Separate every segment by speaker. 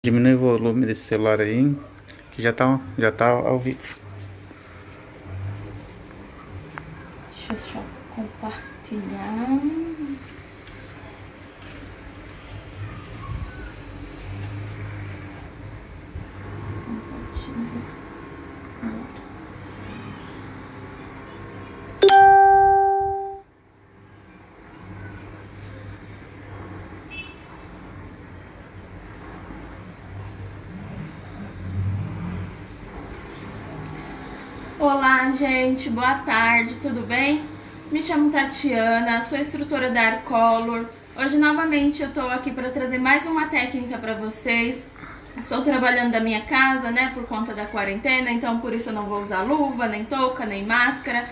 Speaker 1: Diminui o volume desse celular aí, que já tá ao vivo.
Speaker 2: Deixa eu só compartilhar. Olá, gente, boa tarde, tudo bem? Me chamo Tatiana, sou instrutora da Arcolor. Hoje, novamente, eu tô aqui para trazer mais uma técnica para vocês. Estou trabalhando da minha casa, né, por conta da quarentena, então por isso eu não vou usar luva, nem touca, nem máscara.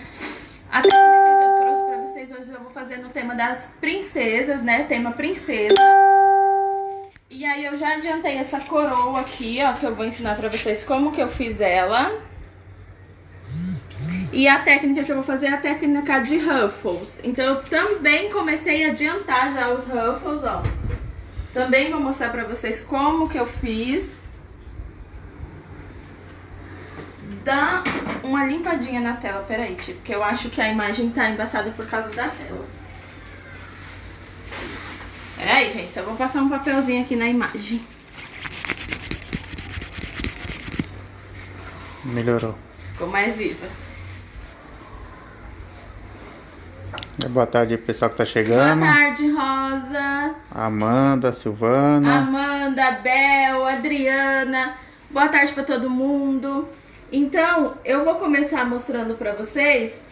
Speaker 2: A técnica que eu trouxe para vocês hoje eu vou fazer no tema das princesas, né, tema princesa. E aí eu já adiantei essa coroa aqui, ó, que eu vou ensinar para vocês como que eu fiz ela. E a técnica que eu vou fazer é a técnica de ruffles. Então eu também comecei a adiantar já os ruffles, ó. Também vou mostrar pra vocês como que eu fiz. Dá uma limpadinha na tela, peraí, tipo, porque eu acho que a imagem tá embaçada por causa da tela. Peraí, gente, só vou passar um papelzinho aqui na imagem.
Speaker 1: Melhorou.
Speaker 2: Ficou mais viva.
Speaker 1: Boa tarde, pessoal que tá chegando.
Speaker 2: Boa tarde, Rosa.
Speaker 1: Amanda, Silvana.
Speaker 2: Amanda, Bel, Adriana. Boa tarde pra todo mundo. Então, eu vou começar mostrando pra vocês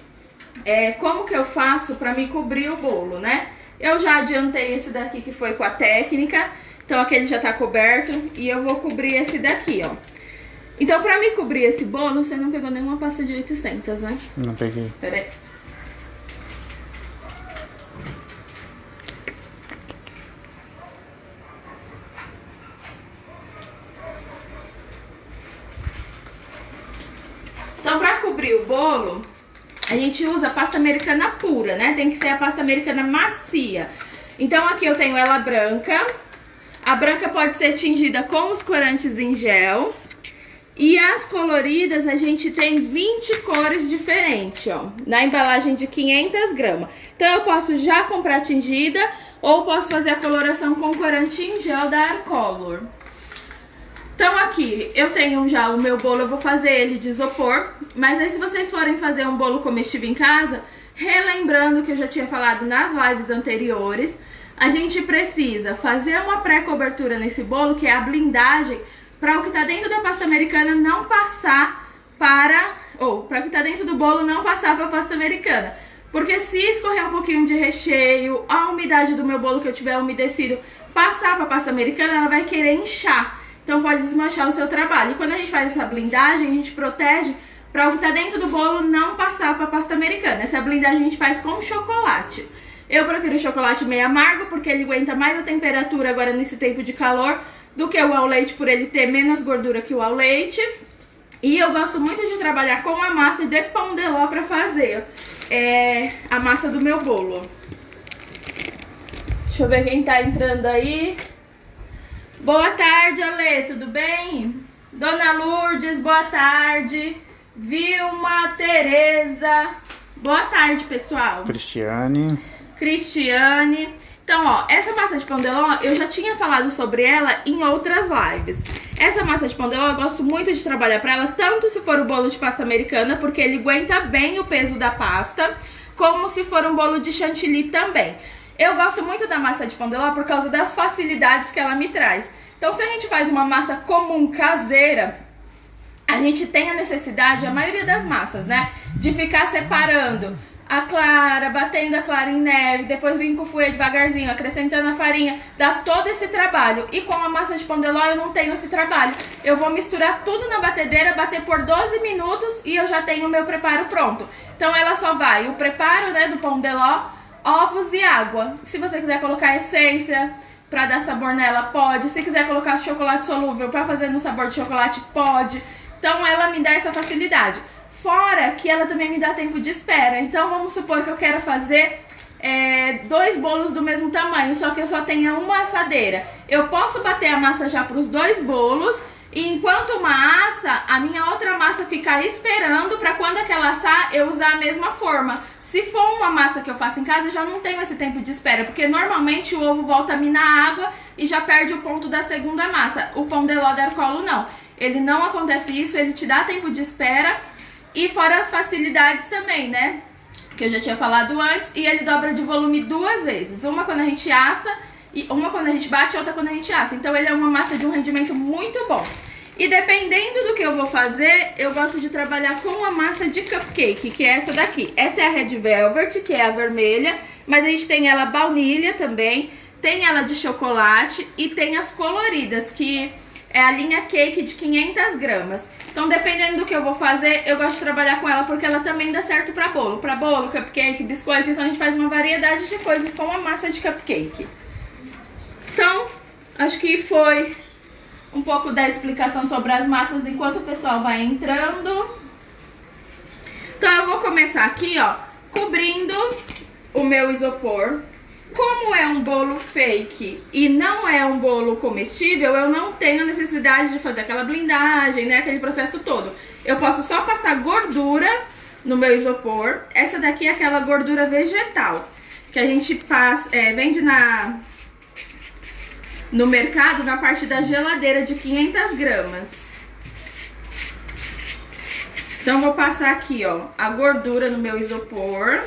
Speaker 2: como que eu faço pra me cobrir o bolo, né? Eu já adiantei esse daqui que foi com a técnica. Então, aquele já tá coberto. E eu vou cobrir esse daqui, ó. Então, pra me cobrir esse bolo, você não pegou nenhuma pasta de 800, né?
Speaker 1: Não peguei.
Speaker 2: Pera aí. Então, pra cobrir o bolo, a gente usa pasta americana pura, né? Tem que ser a pasta americana macia. Então, aqui eu tenho ela branca. A branca pode ser tingida com os corantes em gel. E as coloridas, a gente tem 20 cores diferentes, ó. Na embalagem de 500 gramas. Então, eu posso já comprar tingida ou posso fazer a coloração com corante em gel da Arcolor. Então aqui, eu tenho já o meu bolo, eu vou fazer ele de isopor. Mas aí se vocês forem fazer um bolo comestível em casa, relembrando que eu já tinha falado nas lives anteriores, a gente precisa fazer uma pré-cobertura nesse bolo, que é a blindagem, para o que tá dentro da pasta americana não passar para o que tá dentro do bolo não passar para a pasta americana. Porque se escorrer um pouquinho de recheio, a umidade do meu bolo que eu tiver umedecido passar para a pasta americana, ela vai querer inchar. Então pode desmanchar o seu trabalho. E quando a gente faz essa blindagem, a gente protege para o que tá dentro do bolo não passar para a pasta americana. Essa blindagem a gente faz com chocolate. Eu prefiro o chocolate meio amargo, porque ele aguenta mais a temperatura agora nesse tempo de calor do que o ao leite, por ele ter menos gordura que o ao leite. E eu gosto muito de trabalhar com a massa de pão de ló para fazer a massa do meu bolo. Deixa eu ver quem tá entrando aí. Boa tarde, Ale, tudo bem? Dona Lourdes, boa tarde. Vilma, Tereza, boa tarde, pessoal.
Speaker 1: Cristiane.
Speaker 2: Então, ó, essa massa de pão de ló, eu já tinha falado sobre ela em outras lives. Essa massa de pão de ló, eu gosto muito de trabalhar pra ela, tanto se for o bolo de pasta americana, porque ele aguenta bem o peso da pasta, como se for um bolo de chantilly também. Eu gosto muito da massa de pão de ló por causa das facilidades que ela me traz. Então, se a gente faz uma massa comum, caseira, a gente tem a necessidade, a maioria das massas, né, de ficar separando a clara, batendo a clara em neve, depois vir com o fouet devagarzinho, acrescentando a farinha, dá todo esse trabalho. E com a massa de pão de ló eu não tenho esse trabalho. Eu vou misturar tudo na batedeira, bater por 12 minutos e eu já tenho o meu preparo pronto. Então ela só vai o preparo, né, do pão de ló, ovos e água. Se você quiser colocar essência pra dar sabor nela, pode. Se quiser colocar chocolate solúvel pra fazer no sabor de chocolate, pode. Então ela me dá essa facilidade. Fora que ela também me dá tempo de espera. Então vamos supor que eu quero fazer 2 bolos do mesmo tamanho, só que eu só tenha uma assadeira. Eu posso bater a massa já para os 2 bolos, e enquanto uma assa, a minha outra massa ficar esperando para quando aquela assar eu usar a mesma forma. Se for uma massa que eu faço em casa, eu já não tenho esse tempo de espera, porque normalmente o ovo volta a minar água e já perde o ponto da segunda massa. O pão de ló d'Arcolo não. Ele não acontece isso, ele te dá tempo de espera, e fora as facilidades também, né? Que eu já tinha falado antes, e ele dobra de volume 2 vezes. Uma quando a gente assa, e uma quando a gente bate, e outra quando a gente assa. Então ele é uma massa de um rendimento muito bom. E dependendo do que eu vou fazer, eu gosto de trabalhar com a massa de cupcake, que é essa daqui. Essa é a Red Velvet, que é a vermelha, mas a gente tem ela baunilha também, tem ela de chocolate e tem as coloridas, que é a linha cake de 500 gramas. Então, dependendo do que eu vou fazer, eu gosto de trabalhar com ela porque ela também dá certo pra bolo. Pra bolo, cupcake, biscoito, então a gente faz uma variedade de coisas com a massa de cupcake. Então, acho que foi um pouco da explicação sobre as massas enquanto o pessoal vai entrando. Então eu vou começar aqui, ó, cobrindo o meu isopor. Como é um bolo fake e não é um bolo comestível, eu não tenho necessidade de fazer aquela blindagem, né, aquele processo todo. Eu posso só passar gordura no meu isopor. Essa daqui é aquela gordura vegetal que a gente passa, vende no mercado, na parte da geladeira, de 500 gramas. Então vou passar aqui, ó, a gordura no meu isopor.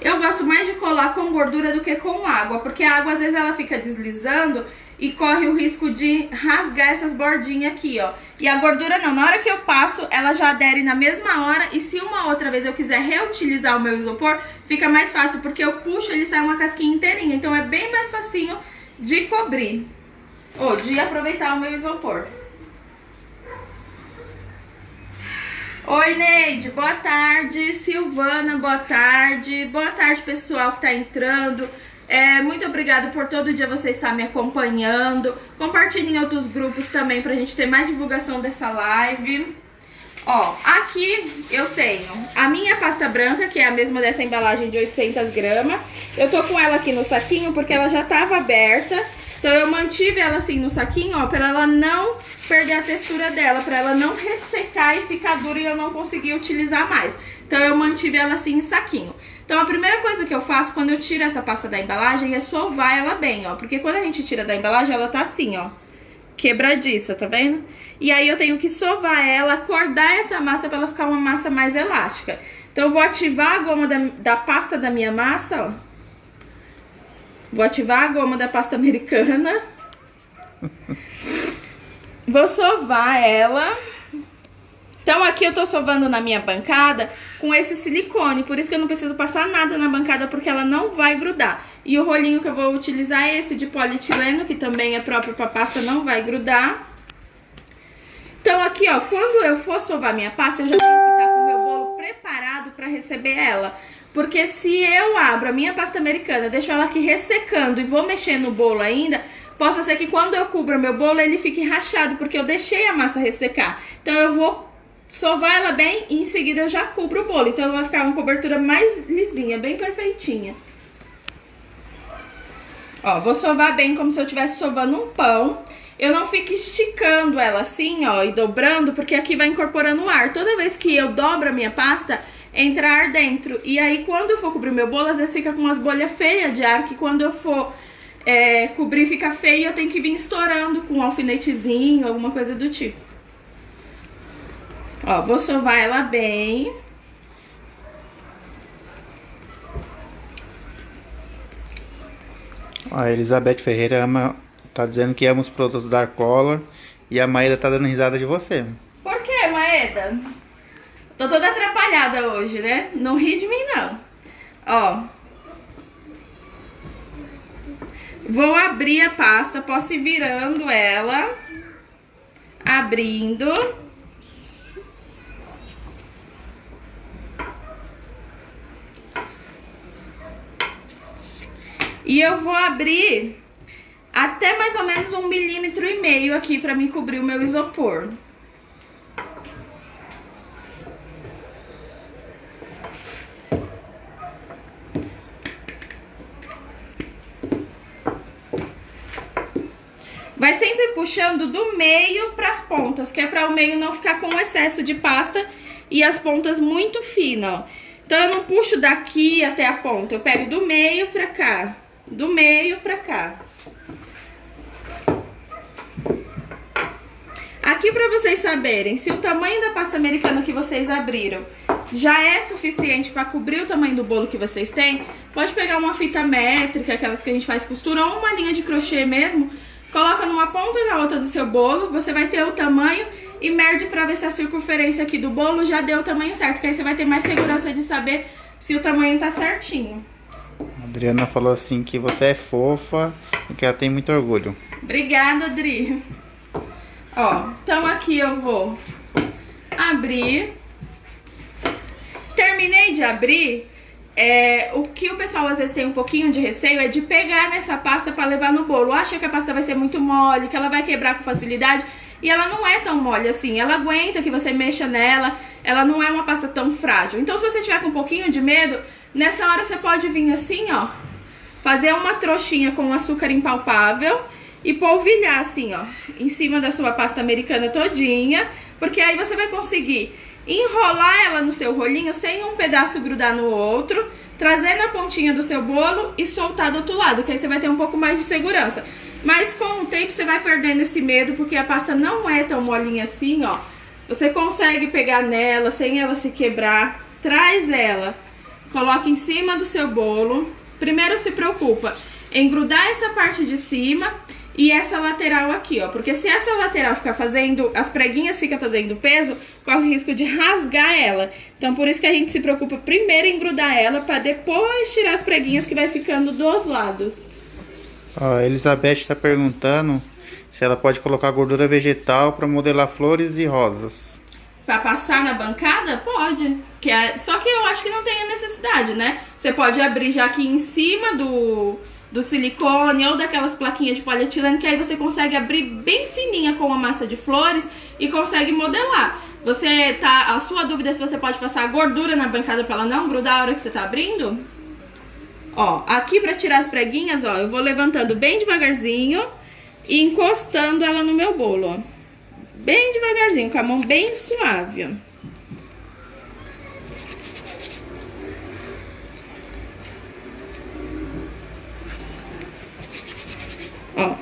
Speaker 2: Eu gosto mais de colar com gordura do que com água, porque a água às vezes ela fica deslizando e corre o risco de rasgar essas bordinhas aqui, ó. E a gordura não, na hora que eu passo, ela já adere na mesma hora, e se uma outra vez eu quiser reutilizar o meu isopor, fica mais fácil, porque eu puxo, ele sai uma casquinha inteirinha, então é bem mais facinho de cobrir, ou de aproveitar o meu isopor. Oi, Neide, boa tarde. Silvana, boa tarde. Boa tarde, pessoal que tá entrando. Muito obrigada por todo dia você estar me acompanhando. Compartilhe em outros grupos também pra gente ter mais divulgação dessa live. Ó, aqui eu tenho a minha pasta branca, que é a mesma dessa embalagem de 800 gramas. Eu tô com ela aqui no saquinho porque ela já tava aberta. Então eu mantive ela assim no saquinho, ó, pra ela não perder a textura dela, pra ela não ressecar e ficar dura e eu não conseguir utilizar mais. Então eu mantive ela assim em saquinho. Então a primeira coisa que eu faço quando eu tiro essa pasta da embalagem é sovar ela bem, ó. Porque quando a gente tira da embalagem, ela tá assim, ó, quebradiça, tá vendo? E aí eu tenho que sovar ela, acordar essa massa pra ela ficar uma massa mais elástica. Então eu vou ativar a goma da pasta da minha massa, ó. Vou ativar a goma da pasta americana. Vou sovar ela. Então aqui eu tô sovando na minha bancada com esse silicone, por isso que eu não preciso passar nada na bancada, porque ela não vai grudar. E o rolinho que eu vou utilizar é esse de polietileno, que também é próprio pra pasta, não vai grudar. Então aqui, ó, quando eu for sovar minha pasta, eu já tenho que estar com o meu bolo preparado pra receber ela. Porque se eu abro a minha pasta americana, deixo ela aqui ressecando e vou mexer no bolo ainda, possa ser que quando eu cubra meu bolo ele fique rachado, porque eu deixei a massa ressecar. Então eu vou sovar ela bem e em seguida eu já cubro o bolo. Então ela vai ficar uma cobertura mais lisinha, bem perfeitinha. Ó, vou sovar bem como se eu estivesse sovando um pão. Eu não fico esticando ela assim, ó, e dobrando, porque aqui vai incorporando ar. Toda vez que eu dobro a minha pasta, entra ar dentro. E aí quando eu for cobrir meu bolo, às vezes fica com umas bolhas feias de ar, que quando eu for cobrir fica feio, eu tenho que vir estourando com um alfinetezinho, alguma coisa do tipo. Ó, vou sovar ela bem.
Speaker 1: A Elizabeth Ferreira tá dizendo que ama os produtos da Arcolor, e a Maeda tá dando risada de você.
Speaker 2: Por que, Maeda? Tô toda atrapalhada hoje, né? Não ri de mim, não. Ó. Vou abrir a pasta, posso ir virando ela. Abrindo. E eu vou abrir até mais ou menos 1,5 milímetros aqui pra me cobrir o meu isopor. Vai sempre puxando do meio para as pontas, que é para o meio não ficar com excesso de pasta e as pontas muito finas, ó. Então eu não puxo daqui até a ponta, eu pego do meio pra cá, do meio pra cá. Aqui pra vocês saberem se o tamanho da pasta americana que vocês abriram já é suficiente pra cobrir o tamanho do bolo que vocês têm, pode pegar uma fita métrica, aquelas que a gente faz costura, ou uma linha de crochê mesmo, coloca numa ponta e na outra do seu bolo, você vai ter o tamanho e mede pra ver se a circunferência aqui do bolo já deu o tamanho certo, que aí você vai ter mais segurança de saber se o tamanho tá certinho.
Speaker 1: A Adriana falou assim que você é fofa e que ela tem muito orgulho.
Speaker 2: Obrigada, Adri. Ó, então aqui eu vou abrir. Terminei de abrir. O que o pessoal às vezes tem um pouquinho de receio é de pegar nessa pasta pra levar no bolo. Acha que a pasta vai ser muito mole, que ela vai quebrar com facilidade. E ela não é tão mole assim, ela aguenta que você mexa nela, ela não é uma pasta tão frágil. Então se você tiver com um pouquinho de medo, nessa hora você pode vir assim, ó, fazer uma trouxinha com açúcar impalpável e polvilhar assim, ó, em cima da sua pasta americana todinha, porque aí você vai conseguir enrolar ela no seu rolinho sem um pedaço grudar no outro, trazer na pontinha do seu bolo e soltar do outro lado, que aí você vai ter um pouco mais de segurança. Mas com o tempo você vai perdendo esse medo, porque a pasta não é tão molinha assim, ó. Você consegue pegar nela sem ela se quebrar, traz ela, coloca em cima do seu bolo. Primeiro se preocupa em grudar essa parte de cima e essa lateral aqui, ó. Porque se essa lateral ficar fazendo, as preguinhas ficam fazendo peso, corre o risco de rasgar ela. Então por isso que a gente se preocupa primeiro em grudar ela, pra depois tirar as preguinhas que vai ficando dos lados.
Speaker 1: Ó, a Elizabeth está perguntando se ela pode colocar gordura vegetal para modelar flores e rosas.
Speaker 2: Pra passar na bancada? Pode. Só que eu acho que não tem a necessidade, né? Você pode abrir já aqui em cima do silicone ou daquelas plaquinhas de polietileno, que aí você consegue abrir bem fininha com a massa de flores e consegue modelar. A sua dúvida é se você pode passar gordura na bancada pra ela não grudar a hora que você tá abrindo? Ó, aqui pra tirar as preguinhas, ó, eu vou levantando bem devagarzinho e encostando ela no meu bolo, ó. Bem devagarzinho, com a mão bem suave, ó. Ó,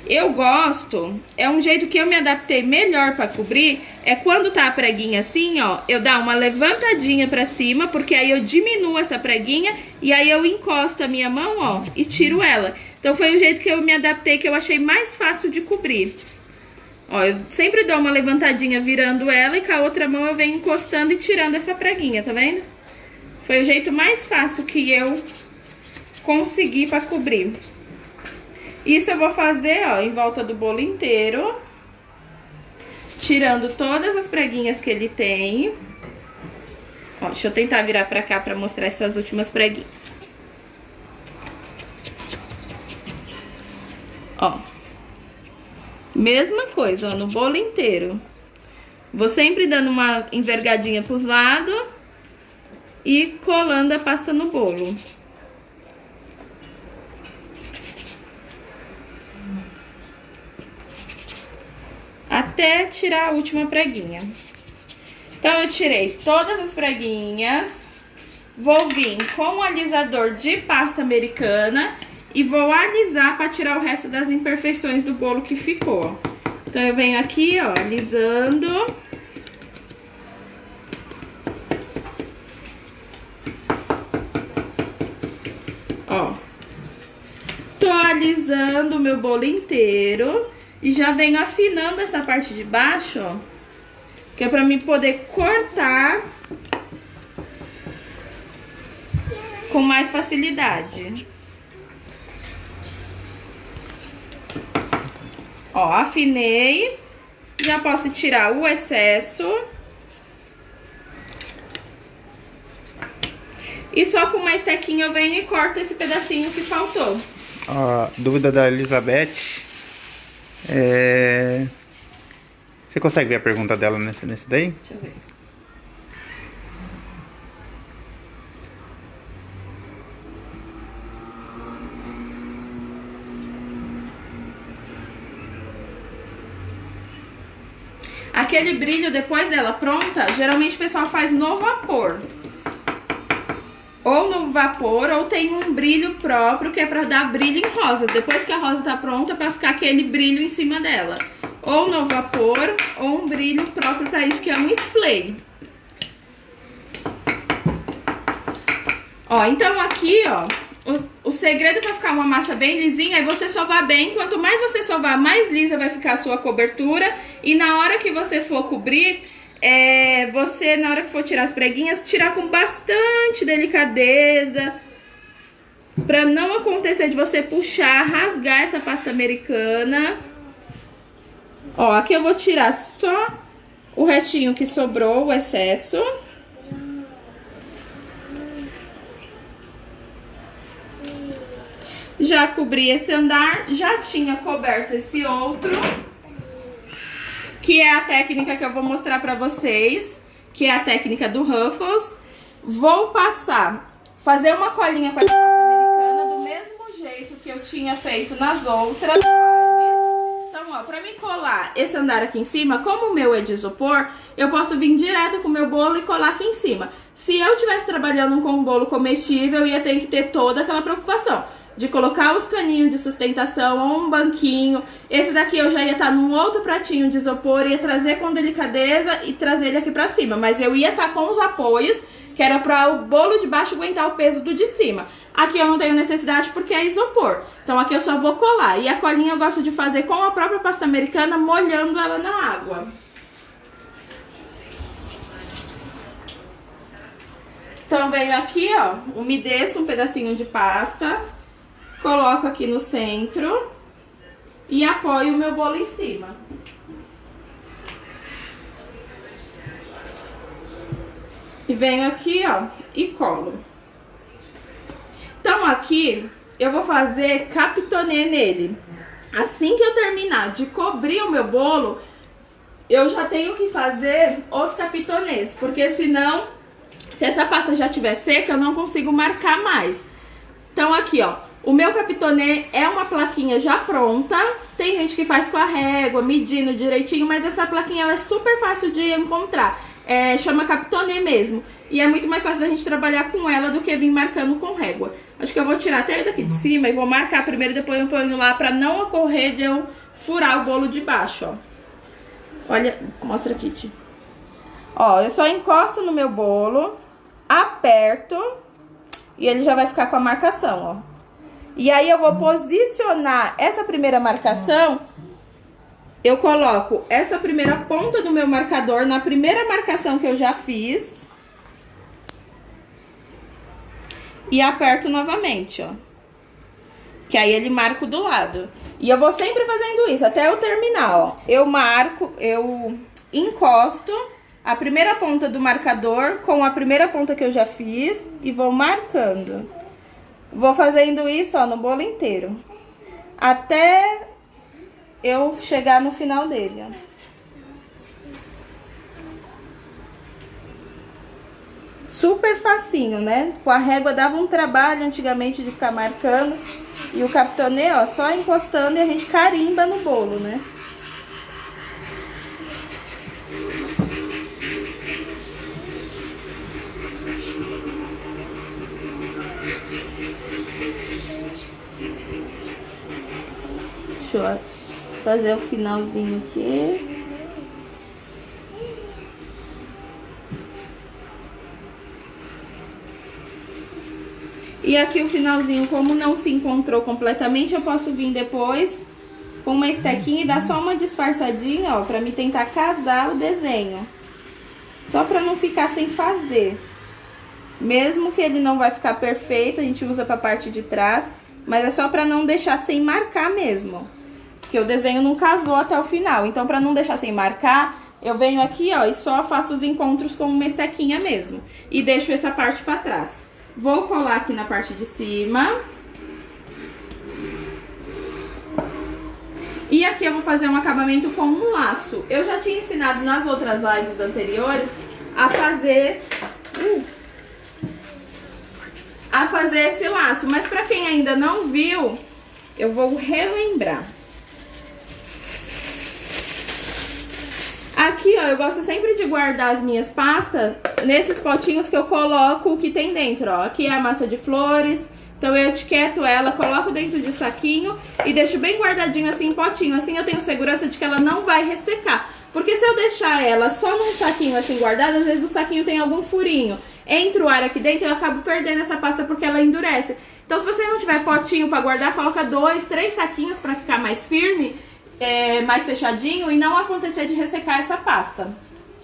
Speaker 2: eu gosto, é um jeito que eu me adaptei melhor pra cobrir, é quando tá a preguinha assim, ó, eu dar uma levantadinha pra cima, porque aí eu diminuo essa preguinha e aí eu encosto a minha mão, ó, e tiro ela. Então foi um jeito que eu me adaptei, que eu achei mais fácil de cobrir. Ó, eu sempre dou uma levantadinha virando ela e com a outra mão eu venho encostando e tirando essa preguinha, tá vendo? Foi o jeito mais fácil que eu consegui pra cobrir. Isso eu vou fazer, ó, em volta do bolo inteiro, tirando todas as preguinhas que ele tem. Ó, deixa eu tentar virar pra cá pra mostrar essas últimas preguinhas. Ó, mesma coisa, ó, no bolo inteiro. Vou sempre dando uma envergadinha pros lados e colando a pasta no bolo. Até tirar a última preguinha. Então eu tirei todas as preguinhas. Vou vir com o alisador de pasta americana e vou alisar para tirar o resto das imperfeições do bolo que ficou. Então eu venho aqui, ó, alisando. Ó. Tô alisando o meu bolo inteiro. E já venho afinando essa parte de baixo, ó, que é pra mim poder cortar com mais facilidade. Ó, afinei. Já posso tirar o excesso. E só com uma estequinha eu venho e corto esse pedacinho que faltou.
Speaker 1: A dúvida da Elizabeth... Você consegue ver a pergunta dela nesse daí?
Speaker 2: Deixa eu ver. Aquele brilho depois dela pronta, geralmente o pessoal faz no vapor. Ou no vapor, ou tem um brilho próprio que é pra dar brilho em rosas. Depois que a rosa tá pronta, pra ficar aquele brilho em cima dela. Ou no vapor, ou um brilho próprio pra isso, que é um spray. Ó, então aqui, ó, o segredo pra ficar uma massa bem lisinha é você sovar bem. Quanto mais você sovar, mais lisa vai ficar a sua cobertura. E na hora que você for cobrir, você, na hora que for tirar as preguinhas, tirar com bastante delicadeza. Pra não acontecer de você puxar, rasgar essa pasta americana. Ó, aqui eu vou tirar só o restinho que sobrou, o excesso. Já cobri esse andar, já tinha coberto esse outro, que é a técnica que eu vou mostrar pra vocês, que é a técnica do Ruffles. Vou fazer uma colinha com essa pasta americana do mesmo jeito que eu tinha feito nas outras lives. Então, ó, pra mim colar esse andar aqui em cima, como o meu é de isopor, eu posso vir direto com o meu bolo e colar aqui em cima. Se eu estivesse trabalhando com um bolo comestível, eu ia ter que ter toda aquela preocupação de colocar os caninhos de sustentação ou um banquinho. Esse daqui eu já ia estar num outro pratinho de isopor, ia trazer com delicadeza e trazer ele aqui pra cima. Mas eu ia estar com os apoios, que era pra o bolo de baixo aguentar o peso do de cima. Aqui eu não tenho necessidade porque é isopor. Então aqui eu só vou colar. E a colinha eu gosto de fazer com a própria pasta americana, molhando ela na água. Então venho aqui, ó, umedeço um pedacinho de pasta, coloco aqui no centro e apoio o meu bolo em cima. E venho aqui, ó, e colo. Então aqui eu vou fazer capitonê nele. Assim que eu terminar de cobrir o meu bolo, eu já tenho que fazer os capitonês, porque senão, se essa pasta já estiver seca, eu não consigo marcar mais. Então aqui, ó, o meu capitonê é uma plaquinha já pronta. Tem gente que faz com a régua, medindo direitinho, mas essa plaquinha ela é super fácil de encontrar. Chama capitonê mesmo. E é muito mais fácil da gente trabalhar com ela do que vir marcando com régua. Acho que eu vou tirar até daqui de cima e vou marcar primeiro e depois eu ponho lá pra não ocorrer de eu furar o bolo de baixo, ó. Olha, mostra aqui, Ti. Ó, eu só encosto no meu bolo, aperto e ele já vai ficar com a marcação, ó. E aí eu vou posicionar essa primeira marcação, eu coloco essa primeira ponta do meu marcador na primeira marcação que eu já fiz. E aperto novamente, ó. Que aí ele marca do lado. E eu vou sempre fazendo isso até eu terminar, ó. Eu marco, eu encosto a primeira ponta do marcador com a primeira ponta que eu já fiz e vou marcando. Vou fazendo isso, ó, no bolo inteiro. Até eu chegar no final dele, ó. Super facinho, né? Com a régua dava um trabalho antigamente de ficar marcando. E o capitonê, ó, só encostando e a gente carimba no bolo, né? Deixa eu fazer o finalzinho aqui. E aqui o finalzinho, como não se encontrou completamente, eu posso vir depois com uma estequinha e dar só uma disfarçadinha, ó, pra me tentar casar o desenho. Só pra não ficar sem fazer. Mesmo que ele não vai ficar perfeito, a gente usa pra parte de trás, mas é só pra não deixar sem marcar mesmo. Porque o desenho não casou até o final. Então, pra não deixar sem marcar, eu venho aqui, ó, e só faço os encontros com uma estequinha mesmo. E deixo essa parte pra trás. Vou colar aqui na parte de cima. E aqui eu vou fazer um acabamento com um laço. Eu já tinha ensinado nas outras lives anteriores a fazer esse laço. Mas pra quem ainda não viu, eu vou relembrar. Aqui, ó, eu gosto sempre de guardar as minhas pastas nesses potinhos que eu coloco o que tem dentro, ó. Aqui é a massa de flores, então eu etiqueto ela, coloco dentro de saquinho e deixo bem guardadinho assim em potinho. Assim eu tenho segurança de que ela não vai ressecar. Porque se eu deixar ela só num saquinho assim guardada, às vezes o saquinho tem algum furinho. Entra o ar aqui dentro e eu acabo perdendo essa pasta porque ela endurece. Então se você não tiver potinho pra guardar, coloca 2, 3 saquinhos pra ficar mais firme, mais fechadinho e não acontecer de ressecar essa pasta.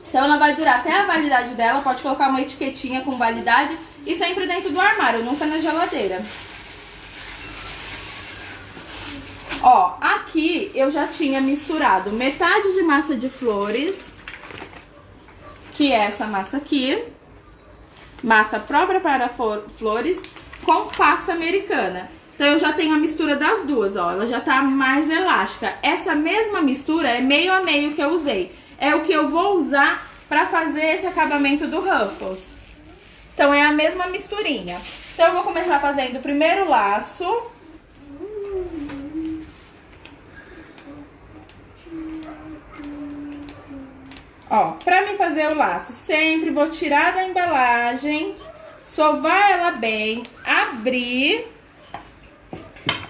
Speaker 2: Então ela vai durar até a validade dela, pode colocar uma etiquetinha com validade e sempre dentro do armário, nunca na geladeira. Ó, aqui eu já tinha misturado metade de massa de flores, que é essa massa aqui, massa própria para flores, com pasta americana. Então eu já tenho a mistura das duas, ó, ela já tá mais elástica. Essa mesma mistura é meio a meio que eu usei. É o que eu vou usar pra fazer esse acabamento do Ruffles. Então é a mesma misturinha. Então eu vou começar fazendo o primeiro laço. Ó, pra mim fazer o laço, sempre vou tirar da embalagem, sovar ela bem, abrir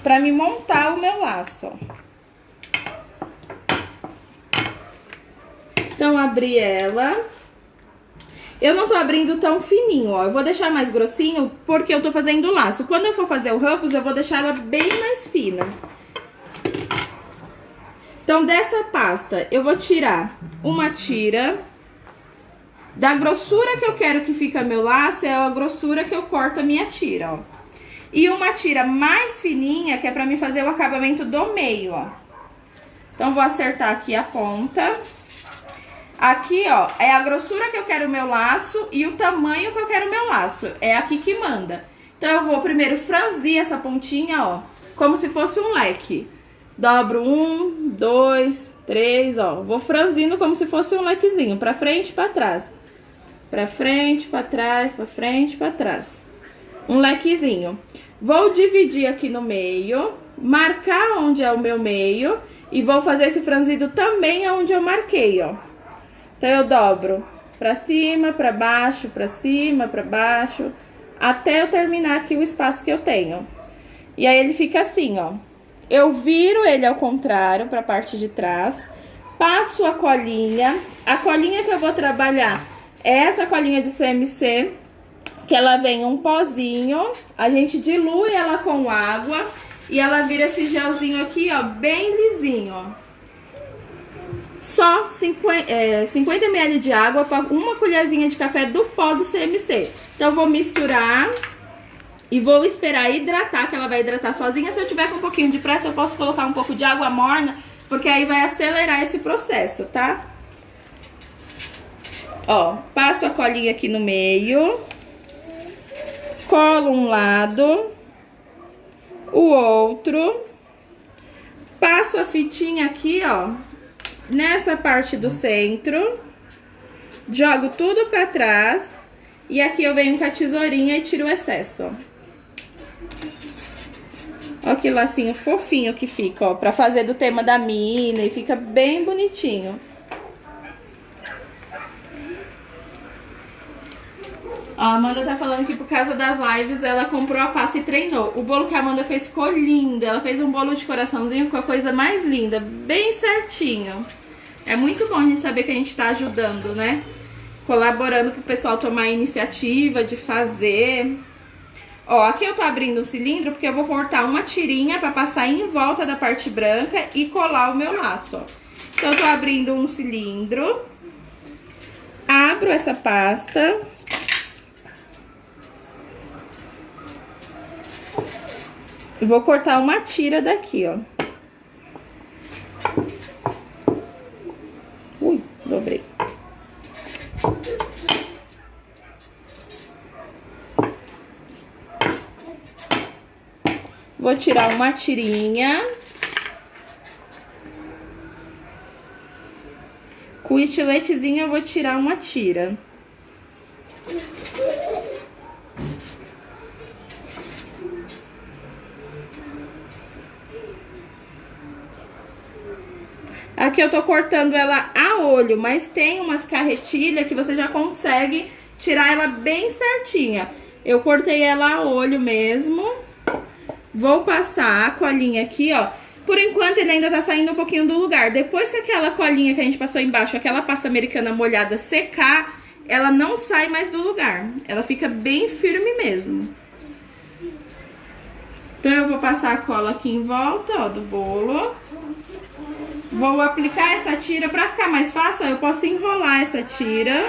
Speaker 2: pra me montar o meu laço, ó. Então, abri ela. Eu não tô abrindo tão fininho, ó. Eu vou deixar mais grossinho porque eu tô fazendo o laço. Quando eu for fazer o Ruffles, eu vou deixar ela bem mais fina. Então, dessa pasta, eu vou tirar uma tira. Da grossura que eu quero que fique meu laço, é a grossura que eu corto a minha tira, ó. E uma tira mais fininha, que é pra mim fazer o acabamento do meio, ó. Então, vou acertar aqui a ponta. Aqui, ó, é a grossura que eu quero o meu laço e o tamanho que eu quero o meu laço. É aqui que manda. Então, eu vou primeiro franzir essa pontinha, ó, como se fosse um leque. Dobro 1, 2, 3, ó. Vou franzindo como se fosse um lequezinho, pra frente e pra trás. Pra frente, pra trás, pra frente, pra trás. Um lequezinho. Vou dividir aqui no meio, marcar onde é o meu meio e vou fazer esse franzido também onde eu marquei, ó. Então, eu dobro pra cima, pra baixo, pra cima, pra baixo, até eu terminar aqui o espaço que eu tenho. E aí, ele fica assim, ó. Eu viro ele ao contrário, pra parte de trás, passo a colinha. A colinha que eu vou trabalhar é essa colinha de CMC, que ela vem um pozinho, a gente dilui ela com água e ela vira esse gelzinho aqui, ó, bem lisinho, ó. Só 50 ml de água para uma colherzinha de café do pó do CMC. Então, eu vou misturar e vou esperar hidratar, que ela vai hidratar sozinha. Se eu tiver com um pouquinho de pressa, eu posso colocar um pouco de água morna, porque aí vai acelerar esse processo, tá? Ó, passo a colinha aqui no meio, colo um lado, o outro, passo a fitinha aqui, ó, nessa parte do centro, jogo tudo pra trás e aqui eu venho com a tesourinha e tiro o excesso, ó. Ó que lacinho fofinho que fica, ó, pra fazer do tema da Minnie, fica bem bonitinho. Ó, a Amanda tá falando que por causa das lives ela comprou a pasta e treinou. O bolo que a Amanda fez ficou lindo. Ela fez um bolo de coraçãozinho com a coisa mais linda, bem certinho. É muito bom a gente saber que a gente tá ajudando, né? Colaborando pro pessoal tomar a iniciativa de fazer. Ó, aqui eu tô abrindo o cilindro porque eu vou cortar uma tirinha pra passar em volta da parte branca e colar o meu laço, ó. Então eu tô abrindo um cilindro. Abro essa pasta. Vou cortar uma tira daqui, ó. Ui, dobrei. Vou tirar uma tirinha. Com o estiletezinho eu vou tirar uma tira. Aqui eu tô cortando ela a olho, mas tem umas carretilhas que você já consegue tirar ela bem certinha. Eu cortei ela a olho mesmo. Vou passar a colinha aqui, ó. Por enquanto ele ainda tá saindo um pouquinho do lugar. Depois que aquela colinha que a gente passou embaixo, aquela pasta americana molhada secar, ela não sai mais do lugar. Ela fica bem firme mesmo. Então eu vou passar a cola aqui em volta, ó, do bolo. Vou aplicar essa tira pra ficar mais fácil, ó, eu posso enrolar essa tira.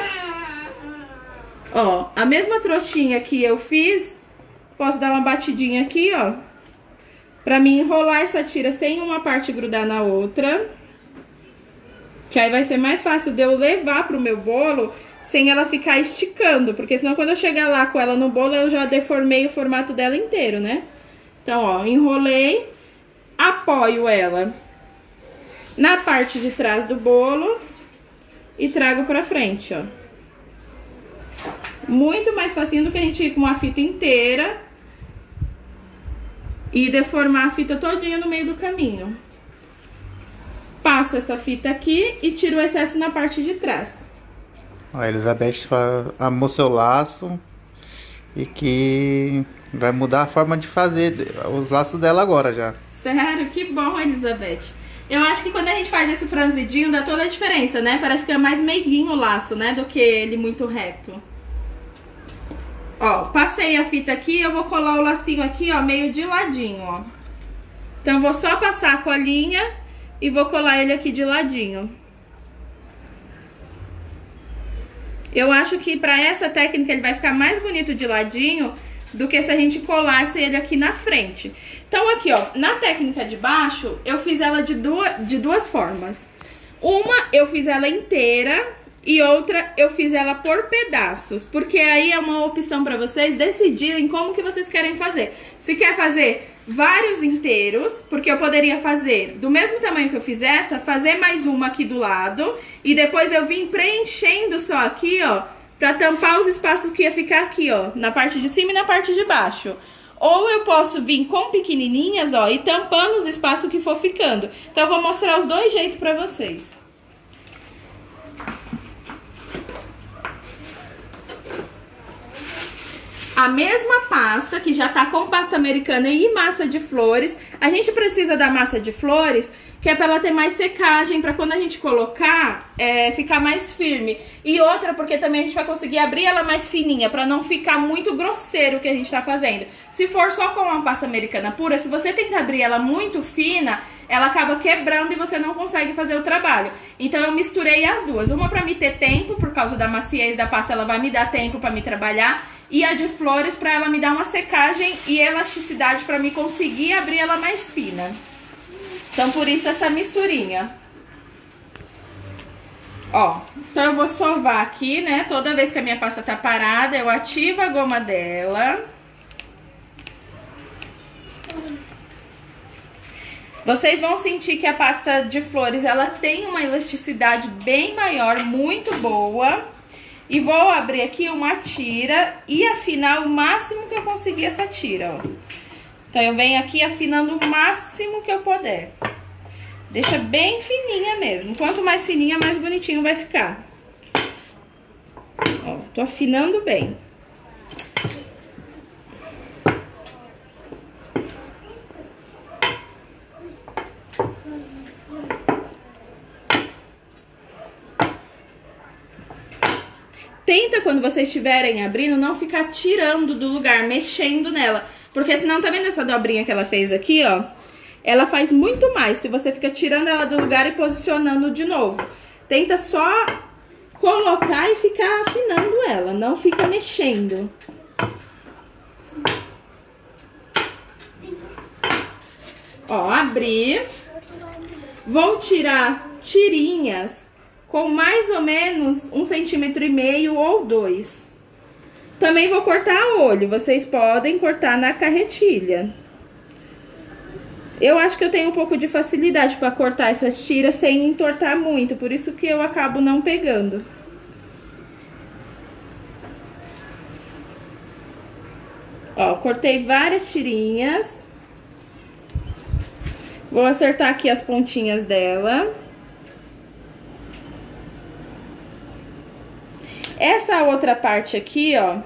Speaker 2: Ó, a mesma trouxinha que eu fiz, posso dar uma batidinha aqui, ó, pra mim enrolar essa tira sem uma parte grudar na outra. Que aí vai ser mais fácil de eu levar pro meu bolo sem ela ficar esticando. Porque senão quando eu chegar lá com ela no bolo, eu já deformei o formato dela inteiro, né? Então, ó, enrolei, apoio ela na parte de trás do bolo e trago pra frente, ó. Muito mais facinho do que a gente ir com uma fita inteira e deformar a fita todinha no meio do caminho. Passo essa fita aqui e tiro o excesso na parte de trás.
Speaker 1: A Elizabeth amou seu laço e que vai mudar a forma de fazer os laços dela agora já.
Speaker 2: Sério? Que bom, Elizabeth. Eu acho que quando a gente faz esse franzidinho dá toda a diferença, né? Parece que é mais meiguinho o laço, né? Do que ele muito reto. Ó, passei a fita aqui, eu vou colar o lacinho aqui, ó, meio de ladinho, ó. Então eu vou só passar a colinha e vou colar ele aqui de ladinho. Eu acho que pra essa técnica ele vai ficar mais bonito de ladinho do que se a gente colasse ele aqui na frente. Então aqui, ó, na técnica de baixo, eu fiz ela de duas formas. Uma, eu fiz ela inteira e outra, eu fiz ela por pedaços. Porque aí é uma opção pra vocês decidirem como que vocês querem fazer. Se quer fazer vários inteiros, porque eu poderia fazer do mesmo tamanho que eu fiz essa, fazer mais uma aqui do lado e depois eu vim preenchendo só aqui, ó, pra tampar os espaços que ia ficar aqui, ó, na parte de cima e na parte de baixo. Ou eu posso vir com pequenininhas, ó, e tampando os espaços que for ficando. Então eu vou mostrar os dois jeitos pra vocês. A mesma pasta, que já tá com pasta americana e massa de flores. A gente precisa da massa de flores, que é pra ela ter mais secagem, pra quando a gente colocar, ficar mais firme. E outra, porque também a gente vai conseguir abrir ela mais fininha, pra não ficar muito grosseiro o que a gente tá fazendo. Se for só com uma pasta americana pura, se você tentar abrir ela muito fina, ela acaba quebrando e você não consegue fazer o trabalho. Então eu misturei as duas. Uma pra me ter tempo, por causa da maciez da pasta, ela vai me dar tempo pra me trabalhar. E a de flores pra ela me dar uma secagem e elasticidade pra me conseguir abrir ela mais fina. Então por isso essa misturinha. Ó, então eu vou sovar aqui, né? Toda vez que a minha pasta tá parada, eu ativo a goma dela. Vocês vão sentir que a pasta de flores, ela tem uma elasticidade bem maior, muito boa. E vou abrir aqui uma tira e afinar o máximo que eu conseguir essa tira, ó. Então eu venho aqui afinando o máximo que eu puder. Deixa bem fininha mesmo. Quanto mais fininha, mais bonitinho vai ficar. Ó, tô afinando bem. Tenta, quando vocês estiverem abrindo, não ficar tirando do lugar, mexendo nela. Porque senão, tá vendo essa dobrinha que ela fez aqui, ó? Ela faz muito mais se você fica tirando ela do lugar e posicionando de novo. Tenta só colocar e ficar afinando ela, não fica mexendo. Ó, abri. Vou tirar tirinhas com mais ou menos 1,5 cm ou 2. Também vou cortar a olho, vocês podem cortar na carretilha. Eu acho que eu tenho um pouco de facilidade para cortar essas tiras sem entortar muito, por isso que eu acabo não pegando. Ó, cortei várias tirinhas. Vou acertar aqui as pontinhas dela. Essa outra parte aqui, ó,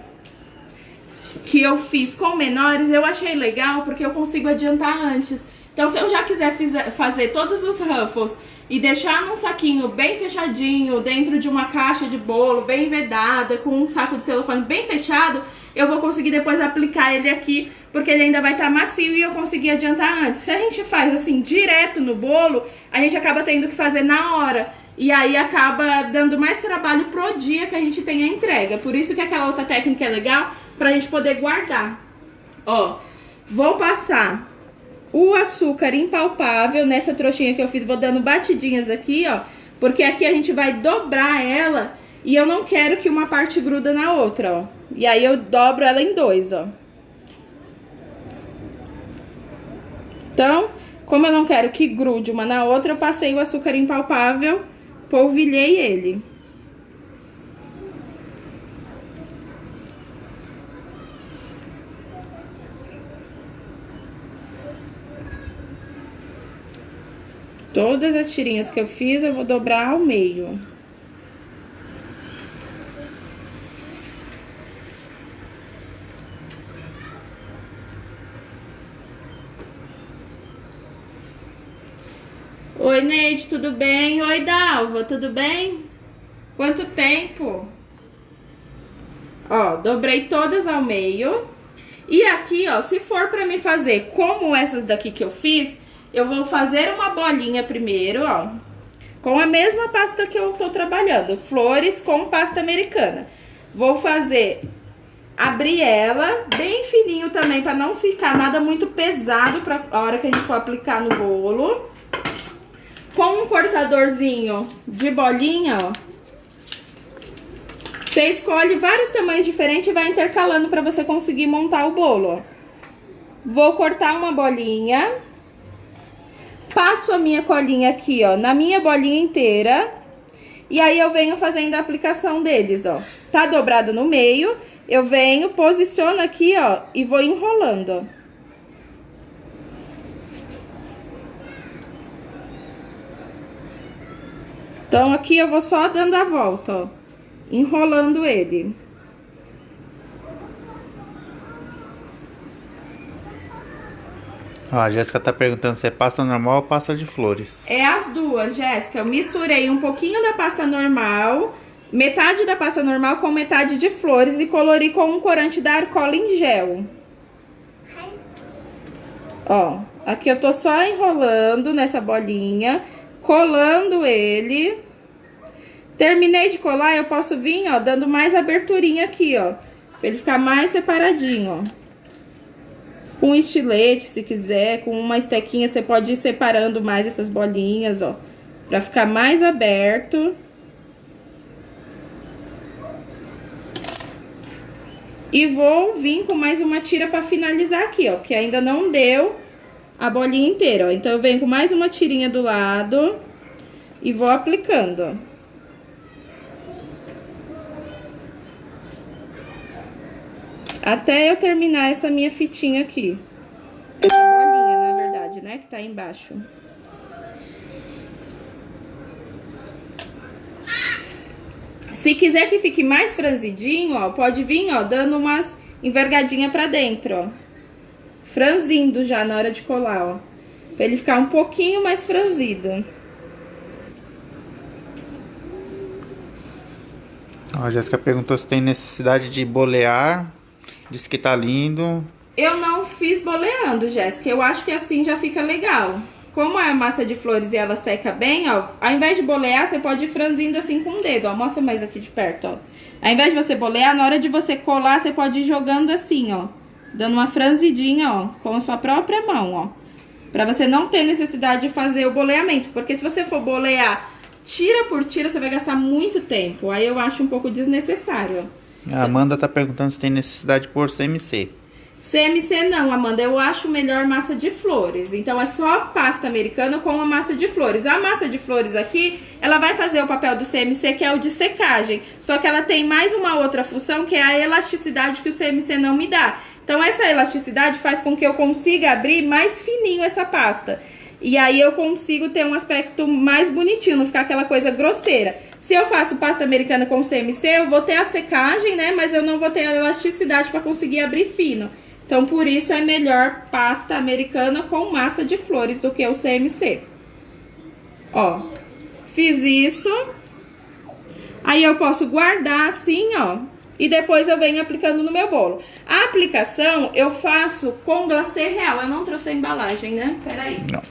Speaker 2: que eu fiz com menores, eu achei legal porque eu consigo adiantar antes. Então, se eu já quiser fazer todos os ruffles e deixar num saquinho bem fechadinho, dentro de uma caixa de bolo bem vedada, com um saco de celofane bem fechado, eu vou conseguir depois aplicar ele aqui, porque ele ainda vai estar macio e eu consegui adiantar antes. Se a gente faz assim, direto no bolo, a gente acaba tendo que fazer na hora. E aí acaba dando mais trabalho pro dia que a gente tem a entrega. Por isso que aquela outra técnica é legal, pra gente poder guardar. Ó, vou passar o açúcar impalpável nessa trouxinha que eu fiz. Vou dando batidinhas aqui, ó. Porque aqui a gente vai dobrar ela e eu não quero que uma parte gruda na outra, ó. E aí eu dobro ela em dois, ó. Então, como eu não quero que grude uma na outra, eu passei o açúcar impalpável, polvilhei ele. Todas as tirinhas que eu fiz, eu vou dobrar ao meio. Oi, Neide, tudo bem? Oi, Dalva, tudo bem? Quanto tempo? Ó, dobrei todas ao meio. E aqui, ó, se for pra me fazer como essas daqui que eu fiz, eu vou fazer uma bolinha primeiro, ó, com a mesma pasta que eu tô trabalhando, flores com pasta americana. Vou fazer, abrir ela bem fininho também, pra não ficar nada muito pesado pra a hora que a gente for aplicar no bolo. Com um cortadorzinho de bolinha, ó, você escolhe vários tamanhos diferentes e vai intercalando pra você conseguir montar o bolo, ó. Vou cortar uma bolinha, passo a minha colinha aqui, ó, na minha bolinha inteira, e aí eu venho fazendo a aplicação deles, ó. Tá dobrado no meio, eu venho, posiciono aqui, ó, e vou enrolando, ó. Então, aqui eu vou só dando a volta, ó, enrolando ele.
Speaker 1: Ó, a Jéssica tá perguntando se é pasta normal ou pasta de flores.
Speaker 2: É as duas, Jéssica. Eu misturei um pouquinho da pasta normal, metade da pasta normal com metade de flores e colori com um corante da Arcola em gel. Ó, aqui eu tô só enrolando nessa bolinha, colando ele. Terminei de colar, eu posso vir, ó, dando mais aberturinha aqui, ó, pra ele ficar mais separadinho, ó. Com estilete, se quiser, com uma estequinha, você pode ir separando mais essas bolinhas, ó, pra ficar mais aberto. E vou vir com mais uma tira pra finalizar aqui, ó, que ainda não deu a bolinha inteira, ó. Então, eu venho com mais uma tirinha do lado e vou aplicando, ó. Até eu terminar essa minha fitinha aqui. Essa bolinha, na verdade, né? Que tá aí embaixo. Se quiser que fique mais franzidinho, ó, pode vir, ó, dando umas envergadinhas pra dentro, ó. Franzindo já na hora de colar, ó. Pra ele ficar um pouquinho mais franzido.
Speaker 1: Ó, a Jéssica perguntou se tem necessidade de bolear. Diz que tá lindo.
Speaker 2: Eu não fiz boleando, Jéssica. Eu acho que assim já fica legal. Como é a massa de flores e ela seca bem, ó, ao invés de bolear, você pode ir franzindo assim com o dedo, ó. Mostra mais aqui de perto, ó. Ao invés de você bolear, na hora de você colar, você pode ir jogando assim, ó. Dando uma franzidinha, ó, com a sua própria mão, ó. Pra você não ter necessidade de fazer o boleamento. Porque se você for bolear tira por tira, você vai gastar muito tempo. Aí eu acho um pouco desnecessário, ó.
Speaker 1: A Amanda tá perguntando se tem necessidade de pôr CMC.
Speaker 2: CMC não, Amanda, eu acho melhor massa de flores. Então é só pasta americana com a massa de flores. A massa de flores aqui, ela vai fazer o papel do CMC, que é o de secagem. Só que ela tem mais uma outra função, que é a elasticidade que o CMC não me dá. Então essa elasticidade faz com que eu consiga abrir mais fininho essa pasta. E aí eu consigo ter um aspecto mais bonitinho, não ficar aquela coisa grosseira. Se eu faço pasta americana com CMC, eu vou ter a secagem, né? Mas eu não vou ter a elasticidade para conseguir abrir fino. Então, por isso é melhor pasta americana com massa de flores do que o CMC. Ó, fiz isso. Aí eu posso guardar assim, ó. E depois eu venho aplicando no meu bolo. A aplicação eu faço com glacê real. Eu não trouxe a embalagem, né? Peraí.
Speaker 1: Não.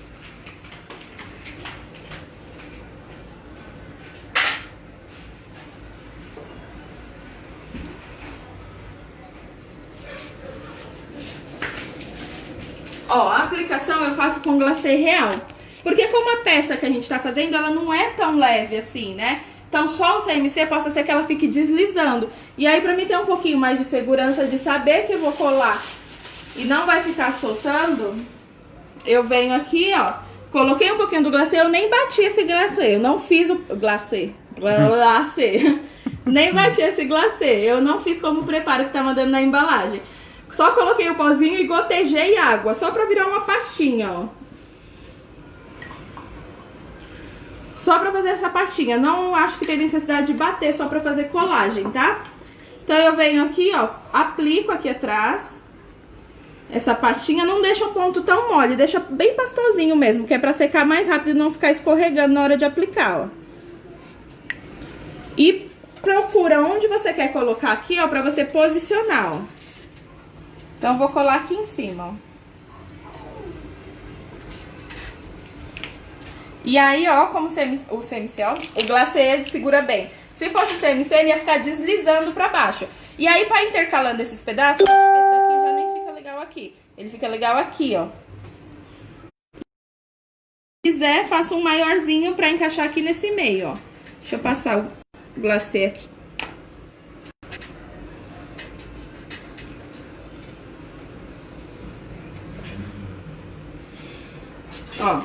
Speaker 2: Ó, a aplicação eu faço com glacê real. Porque como a peça que a gente tá fazendo, ela não é tão leve assim, né? Então só o CMC possa ser que ela fique deslizando. E aí pra mim ter um pouquinho mais de segurança de saber que eu vou colar e não vai ficar soltando, eu venho aqui, ó. Coloquei um pouquinho do glacê, eu nem bati esse glacê. Eu não fiz o glacê. Nem bati esse glacê. Eu não fiz como o preparo que tá mandando na embalagem. Só coloquei o pozinho e gotejei água, só pra virar uma pastinha, ó. Só pra fazer essa pastinha. Não acho que tem necessidade de bater, só pra fazer colagem, tá? Então eu venho aqui, ó, aplico aqui atrás essa pastinha. Não deixa o ponto tão mole, deixa bem pastosinho mesmo, que é pra secar mais rápido e não ficar escorregando na hora de aplicar, ó. E procura onde você quer colocar aqui, ó, pra você posicionar, ó. Então, eu vou colar aqui em cima, ó. E aí, ó, como o CMC, ó, o glacê ele segura bem. Se fosse o CMC, ele ia ficar deslizando pra baixo. E aí, pra intercalando esses pedaços, eu acho que esse daqui já nem fica legal aqui. Ele fica legal aqui, ó. Se quiser, faço um maiorzinho pra encaixar aqui nesse meio, ó. Deixa eu passar o glacê aqui. Ó,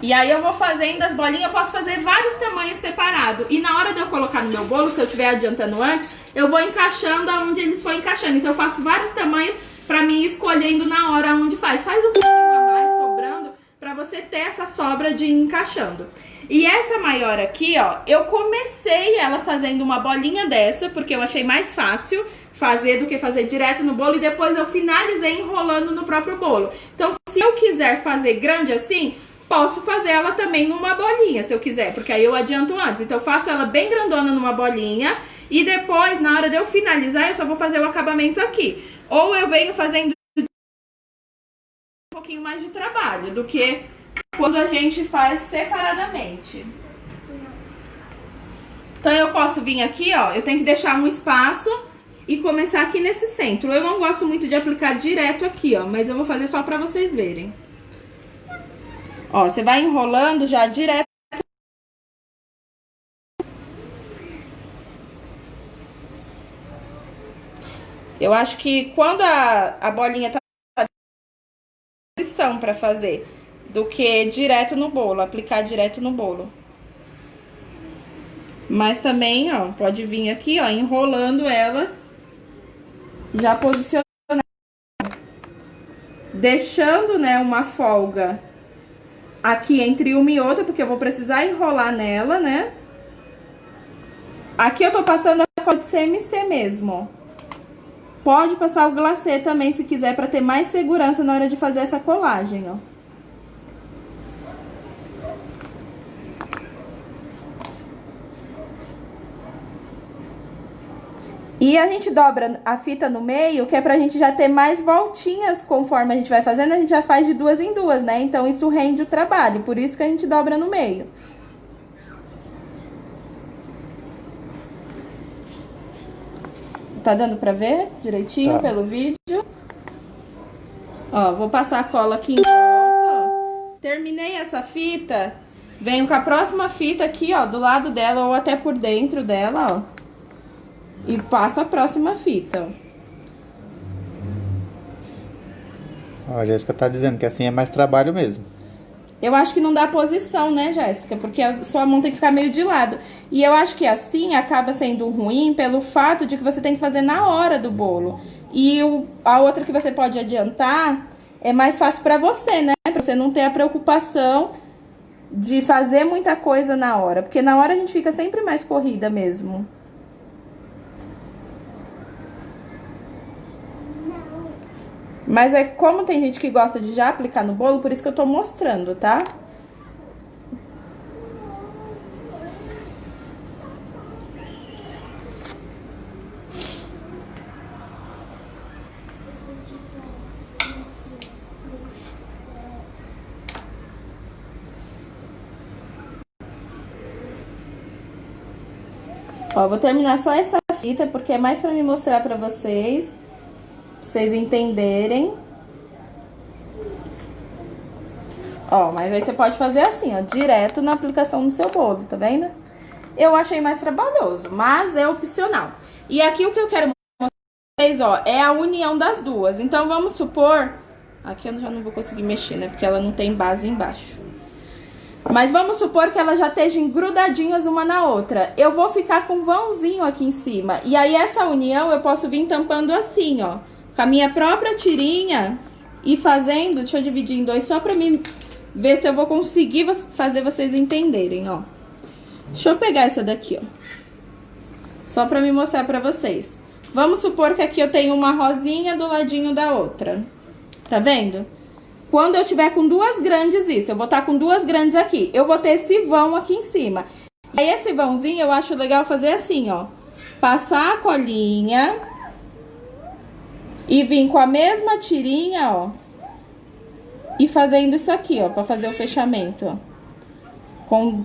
Speaker 2: e aí eu vou fazendo as bolinhas, eu posso fazer vários tamanhos separados. E na hora de eu colocar no meu bolo, se eu estiver adiantando antes, eu vou encaixando aonde eles for encaixando. Então eu faço vários tamanhos pra mim ir escolhendo na hora onde faz. Faz um pouquinho a mais sobrando pra você ter essa sobra de ir encaixando. E essa maior aqui, ó, eu comecei ela fazendo uma bolinha dessa, porque eu achei mais fácil fazer do que fazer direto no bolo, e depois eu finalizei enrolando no próprio bolo. Então, se eu quiser fazer grande assim, posso fazer ela também numa bolinha, se eu quiser, porque aí eu adianto antes. Então, eu faço ela bem grandona numa bolinha, e depois, na hora de eu finalizar, eu só vou fazer o acabamento aqui. Ou eu venho fazendo um pouquinho mais de trabalho do que quando a gente faz separadamente. Então, eu posso vir aqui, ó, eu tenho que deixar um espaço e começar aqui nesse centro. Eu não gosto muito de aplicar direto aqui, ó, mas eu vou fazer só pra vocês verem. Ó, você vai enrolando já direto. Eu acho que quando a bolinha tá posição pra fazer, do que direto no bolo, aplicar direto no bolo. Mas também, ó, pode vir aqui, ó, enrolando ela, já posicionando, deixando, né, uma folga aqui entre uma e outra, porque eu vou precisar enrolar nela, né? Aqui eu tô passando a cola de CMC mesmo. Pode passar o glacê também, se quiser, pra ter mais segurança na hora de fazer essa colagem, ó. E a gente dobra a fita no meio, que é pra gente já ter mais voltinhas conforme a gente vai fazendo, a gente já faz de duas em duas, né? Então isso rende o trabalho, por isso que a gente dobra no meio. Tá dando pra ver direitinho pelo vídeo? Ó, vou passar a cola aqui em volta, ó. Terminei essa fita, venho com a próxima fita aqui, ó, do lado dela ou até por dentro dela, ó. E passo a próxima fita.
Speaker 1: Ó, a Jéssica tá dizendo que assim é mais trabalho mesmo.
Speaker 2: Eu acho que não dá posição, né, Jéssica? Porque a sua mão tem que ficar meio de lado. E eu acho que assim acaba sendo ruim pelo fato de que você tem que fazer na hora do bolo. E a outra que você pode adiantar é mais fácil pra você, né? Pra você não ter a preocupação de fazer muita coisa na hora. Porque na hora a gente fica sempre mais corrida mesmo. Mas é como tem gente que gosta de já aplicar no bolo, por isso que eu tô mostrando, tá? Ó, vou terminar só essa fita, porque é mais pra me mostrar pra vocês entenderem. Ó, mas aí você pode fazer assim, ó, direto na aplicação no seu bolo, tá vendo? Eu achei mais trabalhoso, mas é opcional. E aqui o que eu quero mostrar pra vocês, ó, é a união das duas. Então, vamos supor... Aqui eu já não vou conseguir mexer, né? Porque ela não tem base embaixo. Mas vamos supor que elas já estejam grudadinhas uma na outra. Eu vou ficar com um vãozinho aqui em cima. E aí essa união eu posso vir tampando assim, ó. Com a minha própria tirinha e fazendo... Deixa eu dividir em dois só pra mim ver se eu vou conseguir fazer vocês entenderem, ó. Deixa eu pegar essa daqui, ó. Só pra me mostrar pra vocês. Vamos supor que aqui eu tenho uma rosinha do ladinho da outra. Tá vendo? Quando eu tiver com duas grandes, isso, eu vou estar com duas grandes aqui. Eu vou ter esse vão aqui em cima. E aí, esse vãozinho, eu acho legal fazer assim, ó. Passar a colinha. E vir com a mesma tirinha, ó. E fazendo isso aqui, ó, pra fazer o fechamento, ó. Com...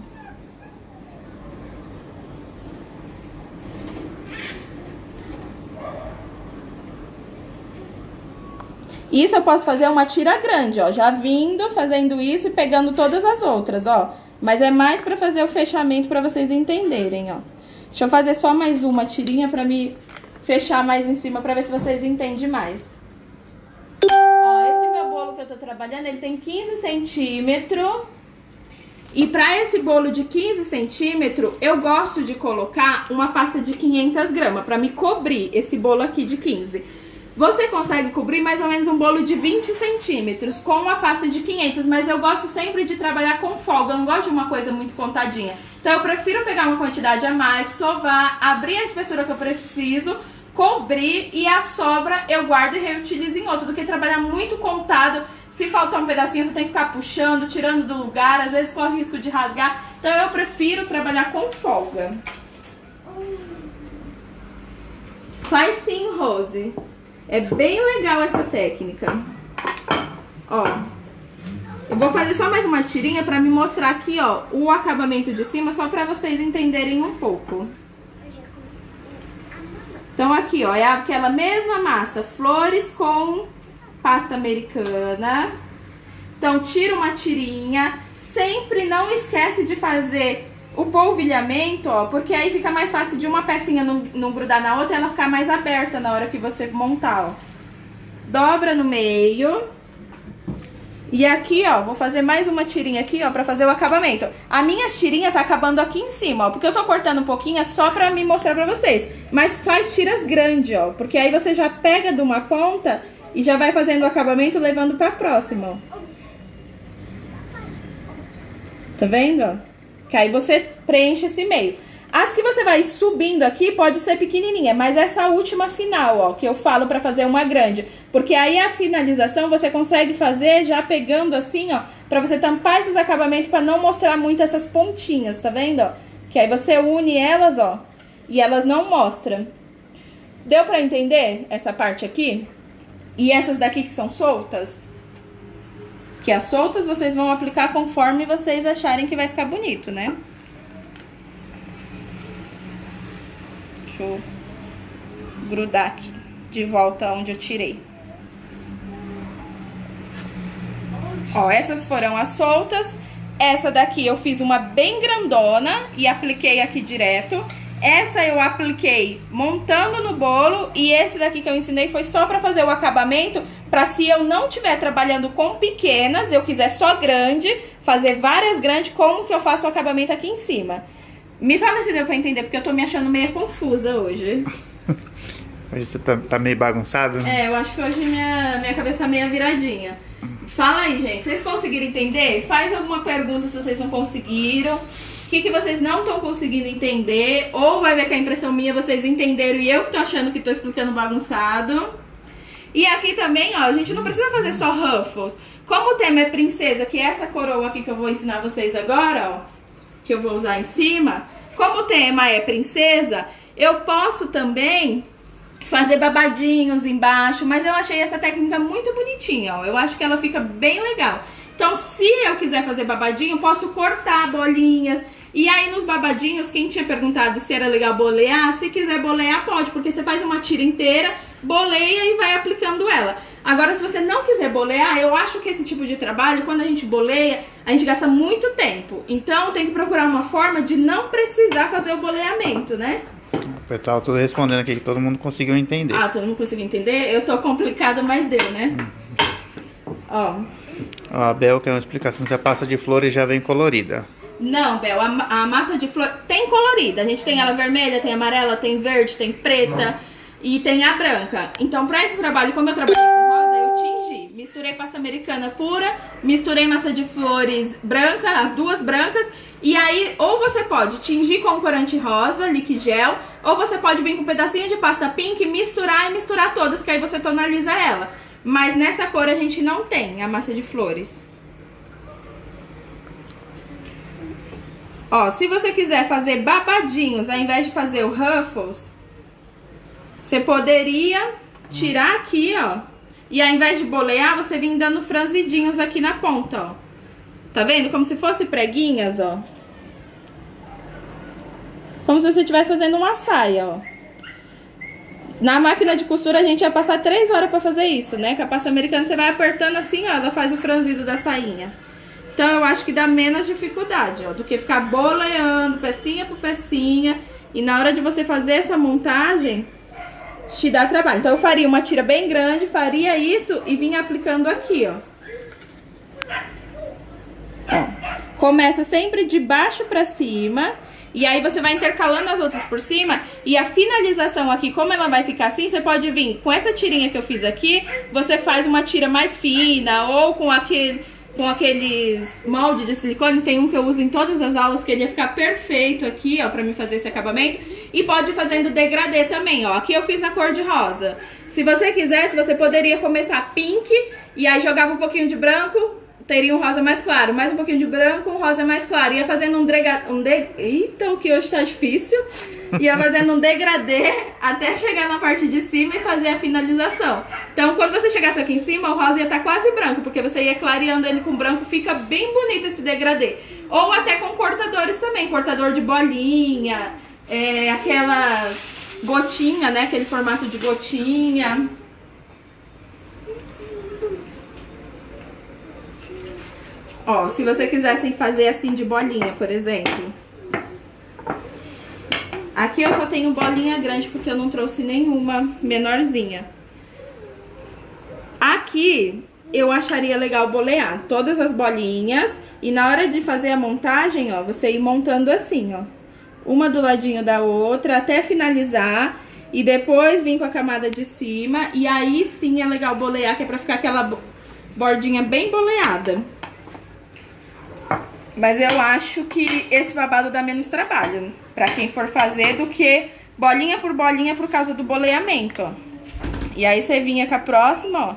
Speaker 2: Isso eu posso fazer uma tira grande, ó, já vindo, fazendo isso e pegando todas as outras, ó. Mas é mais pra fazer o fechamento pra vocês entenderem, ó. Deixa eu fazer só mais uma tirinha pra me fechar mais em cima pra ver se vocês entendem mais. Ó, esse meu bolo que eu tô trabalhando, ele tem 15 centímetros. E pra esse bolo de 15 centímetros, eu gosto de colocar uma pasta de 500 gramas pra me cobrir esse bolo aqui de 15. Você consegue cobrir mais ou menos um bolo de 20 centímetros com uma pasta de 500, mas eu gosto sempre de trabalhar com folga, eu não gosto de uma coisa muito contadinha. Então eu prefiro pegar uma quantidade a mais, sovar, abrir a espessura que eu preciso, cobrir e a sobra eu guardo e reutilizo em outro, do que trabalhar muito contado. Se faltar um pedacinho você tem que ficar puxando, tirando do lugar, às vezes corre risco de rasgar. Então eu prefiro trabalhar com folga. Faz sim, Rose. É bem legal essa técnica. Ó, eu vou fazer só mais uma tirinha pra me mostrar aqui, ó, o acabamento de cima, só pra vocês entenderem um pouco. Então aqui, ó, é aquela mesma massa, flores com pasta americana. Então tira uma tirinha, sempre não esquece de fazer o polvilhamento, ó, porque aí fica mais fácil de uma pecinha não grudar na outra e ela ficar mais aberta na hora que você montar, ó. Dobra no meio. E aqui, ó, vou fazer mais uma tirinha aqui, ó, pra fazer o acabamento. A minha tirinha tá acabando aqui em cima, ó, porque eu tô cortando um pouquinho só pra me mostrar pra vocês. Mas faz tiras grandes, ó, porque aí você já pega de uma ponta e já vai fazendo o acabamento levando pra próxima, ó. Tá vendo, ó? Que aí você preenche esse meio. As que você vai subindo aqui pode ser pequenininha, mas essa última final, ó, que eu falo pra fazer uma grande. Porque aí a finalização você consegue fazer já pegando assim, ó, pra você tampar esses acabamentos pra não mostrar muito essas pontinhas, tá vendo, ó? Que aí você une elas, ó, e elas não mostram. Deu pra entender essa parte aqui? E essas daqui que são soltas? Que as soltas vocês vão aplicar conforme vocês acharem que vai ficar bonito, né? Deixa eu grudar aqui, de volta onde eu tirei. Ó, essas foram as soltas. Essa daqui eu fiz uma bem grandona e apliquei aqui direto. Essa eu apliquei montando no bolo e esse daqui que eu ensinei foi só pra fazer o acabamento, pra se eu não estiver trabalhando com pequenas, eu quiser só grande, fazer várias grandes, como que eu faço o acabamento aqui em cima. Me fala se deu pra entender, porque eu tô me achando meio confusa hoje.
Speaker 1: Hoje você tá meio bagunçado?
Speaker 2: É, eu acho que hoje minha cabeça tá meio viradinha. Fala aí, gente. Vocês conseguiram entender? Faz alguma pergunta se vocês não conseguiram. O que vocês não estão conseguindo entender. Ou vai ver que a impressão minha vocês entenderam e eu que tô achando que tô explicando bagunçado. E aqui também, ó, a gente não precisa fazer só ruffles. Como o tema é princesa, que é essa coroa aqui que eu vou ensinar vocês agora, ó, que eu vou usar em cima. Como o tema é princesa, eu posso também fazer babadinhos embaixo, mas eu achei essa técnica muito bonitinha, ó. Eu acho que ela fica bem legal. Então, se eu quiser fazer babadinho, eu posso cortar bolinhas. E aí, nos babadinhos, quem tinha perguntado se era legal bolear, se quiser bolear, pode, porque você faz uma tira inteira, boleia e vai aplicando ela. Agora, se você não quiser bolear, eu acho que esse tipo de trabalho, quando a gente boleia, a gente gasta muito tempo. Então, tem que procurar uma forma de não precisar fazer o boleamento, né?
Speaker 1: Eu tava tudo respondendo aqui que todo mundo conseguiu entender.
Speaker 2: Ah, todo mundo conseguiu entender? Eu tô complicada, mas deu, né? Ó.
Speaker 1: A Bel quer uma explicação se a pasta de flores já vem colorida.
Speaker 2: Não, Bel, a massa de flor tem colorida. A gente tem ela vermelha, tem amarela, tem verde, tem preta e tem a branca. Então, pra esse trabalho, como eu trabalhei com rosa, eu tingi. Misturei pasta americana pura, misturei massa de flores branca, as duas brancas. E aí, ou você pode tingir com corante rosa, liquid gel, ou você pode vir com um pedacinho de pasta pink, misturar e misturar todas, que aí você tonaliza ela. Mas nessa cor a gente não tem a massa de flores. Ó, se você quiser fazer babadinhos, ao invés de fazer o ruffles, você poderia tirar aqui, ó. E ao invés de bolear, você vem dando franzidinhos aqui na ponta, ó. Tá vendo? Como se fosse preguinhas, ó. Como se você estivesse fazendo uma saia, ó. Na máquina de costura a gente ia passar 3 horas pra fazer isso, né? Com a pasta americana você vai apertando assim, ó, ela faz o franzido da sainha. Então eu acho que dá menos dificuldade, ó, do que ficar boleando pecinha por pecinha. E na hora de você fazer essa montagem, te dá trabalho. Então eu faria uma tira bem grande, faria isso e vinha aplicando aqui, ó. Ó, começa sempre de baixo pra cima. E aí você vai intercalando as outras por cima. E a finalização aqui, como ela vai ficar assim, você pode vir com essa tirinha que eu fiz aqui. Você faz uma tira mais fina ou com aqueles molde de silicone. Tem um que eu uso em todas as aulas, que ele ia ficar perfeito aqui, ó, pra mim fazer esse acabamento. E pode ir fazendo degradê também, ó. Aqui eu fiz na cor de rosa. Se você quisesse, você poderia começar pink e aí jogava um pouquinho de branco, teria um rosa mais claro, mais um pouquinho de branco, um rosa mais claro. Ia fazendo Eita, o que hoje tá difícil. Ia fazendo um degradê até chegar na parte de cima e fazer a finalização. Então, quando você chegasse aqui em cima, o rosa ia estar quase branco, porque você ia clareando ele com branco, fica bem bonito esse degradê. Ou até com cortadores também, cortador de bolinha, aquelas gotinha, né, aquele formato de gotinha. Ó, se você quisesse fazer assim de bolinha, por exemplo. Aqui eu só tenho bolinha grande porque eu não trouxe nenhuma menorzinha. Aqui eu acharia legal bolear todas as bolinhas. E na hora de fazer a montagem, ó, você ir montando assim, ó. Uma do ladinho da outra até finalizar. E depois vir com a camada de cima. E aí sim é legal bolear, que é pra ficar aquela bordinha bem boleada. Mas eu acho que esse babado dá menos trabalho pra quem for fazer do que bolinha por causa do boleamento, ó. E aí você vinha com a próxima, ó,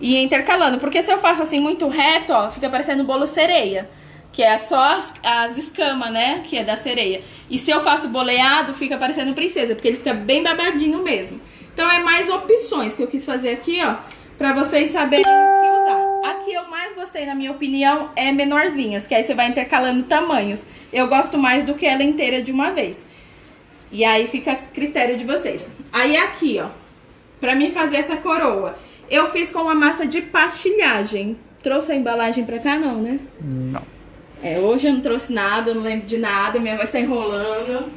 Speaker 2: e ia intercalando. Porque se eu faço assim muito reto, ó, fica parecendo bolo sereia, que é só as escamas, né, que é da sereia. E se eu faço boleado, fica parecendo princesa, porque ele fica bem babadinho mesmo. Então é mais opções que eu quis fazer aqui, ó, pra vocês saberem o que usar. A que eu mais gostei, na minha opinião, é menorzinhas, que aí você vai intercalando tamanhos. Eu gosto mais do que ela inteira de uma vez. E aí fica a critério de vocês. Aí aqui, ó, pra mim fazer essa coroa, eu fiz com uma massa de pastilhagem. Trouxe a embalagem pra cá, não, né?
Speaker 1: Não.
Speaker 2: Hoje eu não trouxe nada, eu não lembro de nada, minha voz tá enrolando.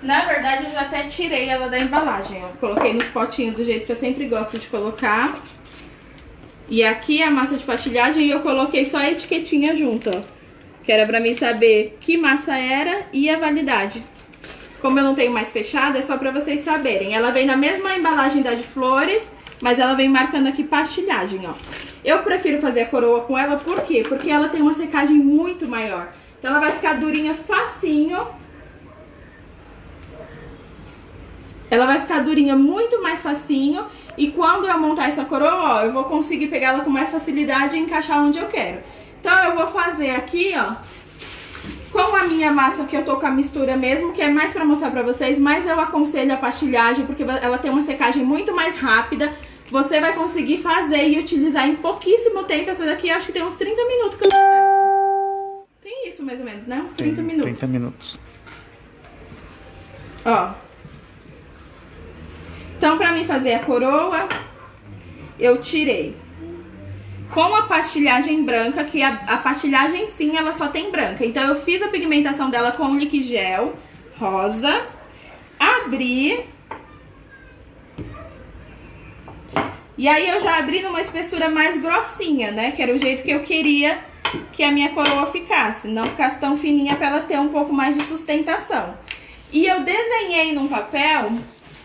Speaker 2: Na verdade, eu já até tirei ela da embalagem, ó. Coloquei nos potinhos do jeito que eu sempre gosto de colocar. E aqui a massa de pastilhagem eu coloquei só a etiquetinha junto, ó. Que era pra mim saber que massa era e a validade. Como eu não tenho mais fechada, é só pra vocês saberem. Ela vem na mesma embalagem da de flores, mas ela vem marcando aqui pastilhagem, ó. Eu prefiro fazer a coroa com ela, por quê? Porque ela tem uma secagem muito maior. Então ela vai ficar durinha facinho. Ela vai ficar durinha muito mais facinho. E quando eu montar essa coroa, ó, eu vou conseguir pegar ela com mais facilidade e encaixar onde eu quero. Então eu vou fazer aqui, ó, com a minha massa, que eu tô com a mistura mesmo, que é mais pra mostrar pra vocês, mas eu aconselho a pastilhagem, porque ela tem uma secagem muito mais rápida. Você vai conseguir fazer e utilizar em pouquíssimo tempo. Essa daqui eu acho que tem uns 30 minutos que eu tô. Tem isso mais ou menos, né? Uns 30 minutos.
Speaker 1: 30 minutos.
Speaker 2: Ó. Então, pra mim fazer a coroa, eu tirei com a pastilhagem branca, que a pastilhagem sim, ela só tem branca. Então eu fiz a pigmentação dela com liquigel rosa, abri. E aí eu já abri numa espessura mais grossinha, né? Que era o jeito que eu queria que a minha coroa ficasse. Não ficasse tão fininha pra ela ter um pouco mais de sustentação. E eu desenhei num papel,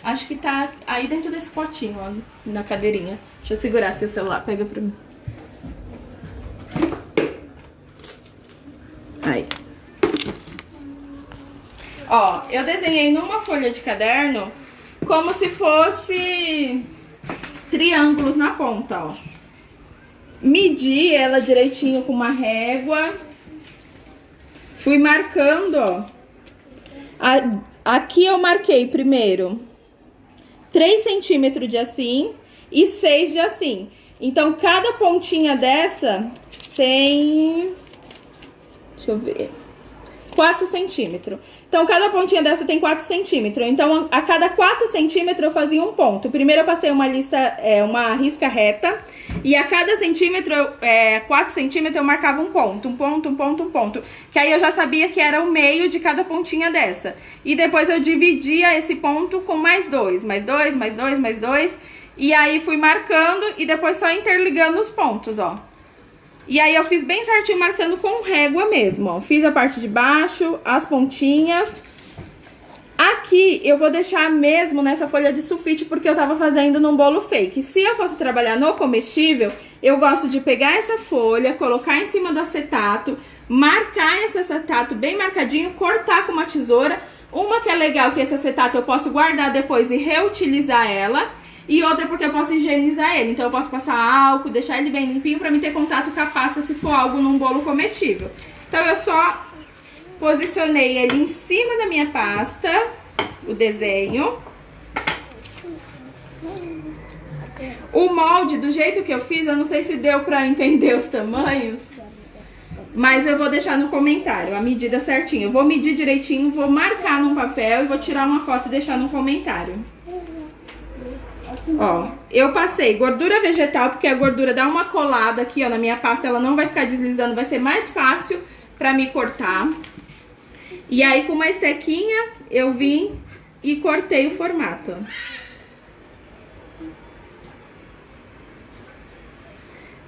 Speaker 2: acho que tá aí dentro desse potinho, ó, na cadeirinha. Deixa eu segurar aqui o celular, pega pra mim. Aí. Ó, eu desenhei numa folha de caderno como se fosse triângulos na ponta, ó. Medi ela direitinho com uma régua. Fui marcando, ó. Aqui eu marquei primeiro 3 centímetros de assim e 6 de assim. Então, cada pontinha dessa tem... Deixa eu ver... 4 centímetros. Então, cada pontinha dessa tem 4 centímetros. Então, a cada 4 centímetros eu fazia um ponto. Primeiro eu passei uma risca reta. E a cada centímetro, 4 centímetros, eu marcava um ponto. Um ponto, um ponto, um ponto. Que aí eu já sabia que era o meio de cada pontinha dessa. E depois eu dividia esse ponto com mais 2. Mais 2, mais 2, mais 2. E aí fui marcando e depois só interligando os pontos, ó. E aí eu fiz bem certinho, marcando com régua mesmo, ó. Fiz a parte de baixo, as pontinhas. Aqui eu vou deixar mesmo nessa folha de sulfite, porque eu tava fazendo num bolo fake. Se eu fosse trabalhar no comestível, eu gosto de pegar essa folha, colocar em cima do acetato, marcar esse acetato bem marcadinho, cortar com uma tesoura. Uma que é legal, que esse acetato eu posso guardar depois e reutilizar ela. E outra porque eu posso higienizar ele, então eu posso passar álcool, deixar ele bem limpinho pra mim ter contato com a pasta se for algo num bolo comestível. Então eu só posicionei ele em cima da minha pasta, o desenho. O molde, do jeito que eu fiz, eu não sei se deu pra entender os tamanhos, mas eu vou deixar no comentário a medida certinha. Eu vou medir direitinho, vou marcar num papel e vou tirar uma foto e deixar no comentário. Ó, eu passei gordura vegetal, porque a gordura dá uma colada aqui, ó, na minha pasta, ela não vai ficar deslizando, vai ser mais fácil pra me cortar. E aí, com uma estequinha, eu vim e cortei o formato.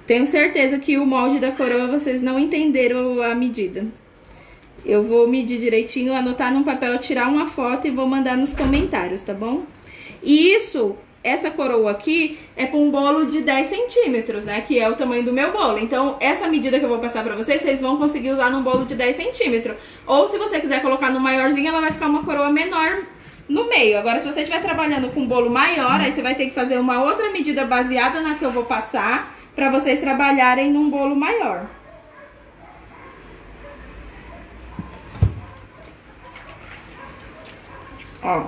Speaker 2: Tenho certeza que o molde da coroa vocês não entenderam a medida. Eu vou medir direitinho, anotar num papel, tirar uma foto e vou mandar nos comentários, tá bom? E isso... Essa coroa aqui é para um bolo de 10 centímetros, né? Que é o tamanho do meu bolo. Então, essa medida que eu vou passar pra vocês, vocês vão conseguir usar num bolo de 10 centímetros. Ou, se você quiser colocar no maiorzinho, ela vai ficar uma coroa menor no meio. Agora, se você estiver trabalhando com um bolo maior, aí você vai ter que fazer uma outra medida baseada na que eu vou passar, pra vocês trabalharem num bolo maior. Ó.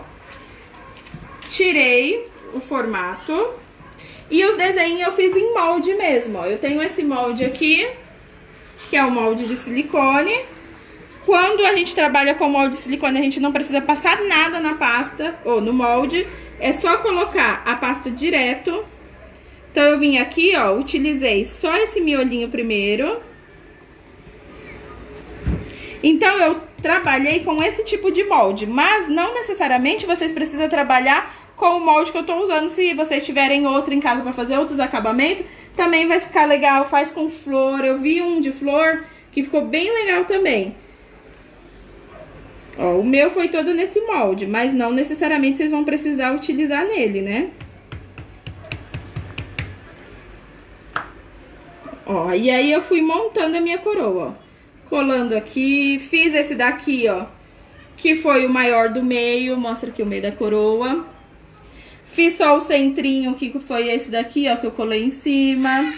Speaker 2: Tirei o formato e os desenhos eu fiz em molde mesmo, ó. Eu tenho esse molde aqui, que é o molde de silicone. Quando a gente trabalha com molde de silicone, a gente não precisa passar nada na pasta ou no molde, é só colocar a pasta direto. Então eu vim aqui, ó, utilizei só esse miolinho primeiro. Então eu trabalhei com esse tipo de molde, mas não necessariamente vocês precisam trabalhar com o molde que eu tô usando. Se vocês tiverem outro em casa para fazer outros acabamentos, também vai ficar legal. Faz com flor, eu vi um de flor que ficou bem legal também. Ó, o meu foi todo nesse molde, mas não necessariamente vocês vão precisar utilizar nele, né? Ó, e aí eu fui montando a minha coroa, ó. Colando aqui, fiz esse daqui, ó, que foi o maior do meio, mostra aqui o meio da coroa. Fiz só o centrinho, que foi esse daqui, ó, que eu colei em cima.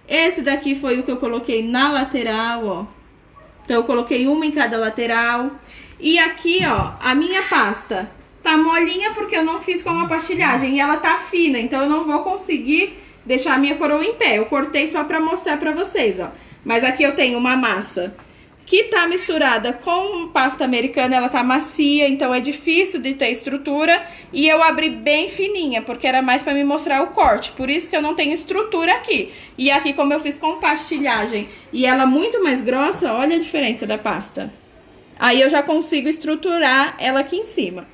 Speaker 2: Esse daqui foi o que eu coloquei na lateral, ó. Então eu coloquei uma em cada lateral. E aqui, ó, a minha pasta tá molinha porque eu não fiz com uma pastilhagem e ela tá fina, então eu não vou conseguir deixar a minha coroa em pé. Eu cortei só pra mostrar pra vocês, ó. Mas aqui eu tenho uma massa que tá misturada com pasta americana, ela tá macia, então é difícil de ter estrutura. E eu abri bem fininha, porque era mais pra me mostrar o corte, por isso que eu não tenho estrutura aqui. E aqui, como eu fiz com pastilhagem e ela muito mais grossa, olha a diferença da pasta. Aí eu já consigo estruturar ela aqui em cima.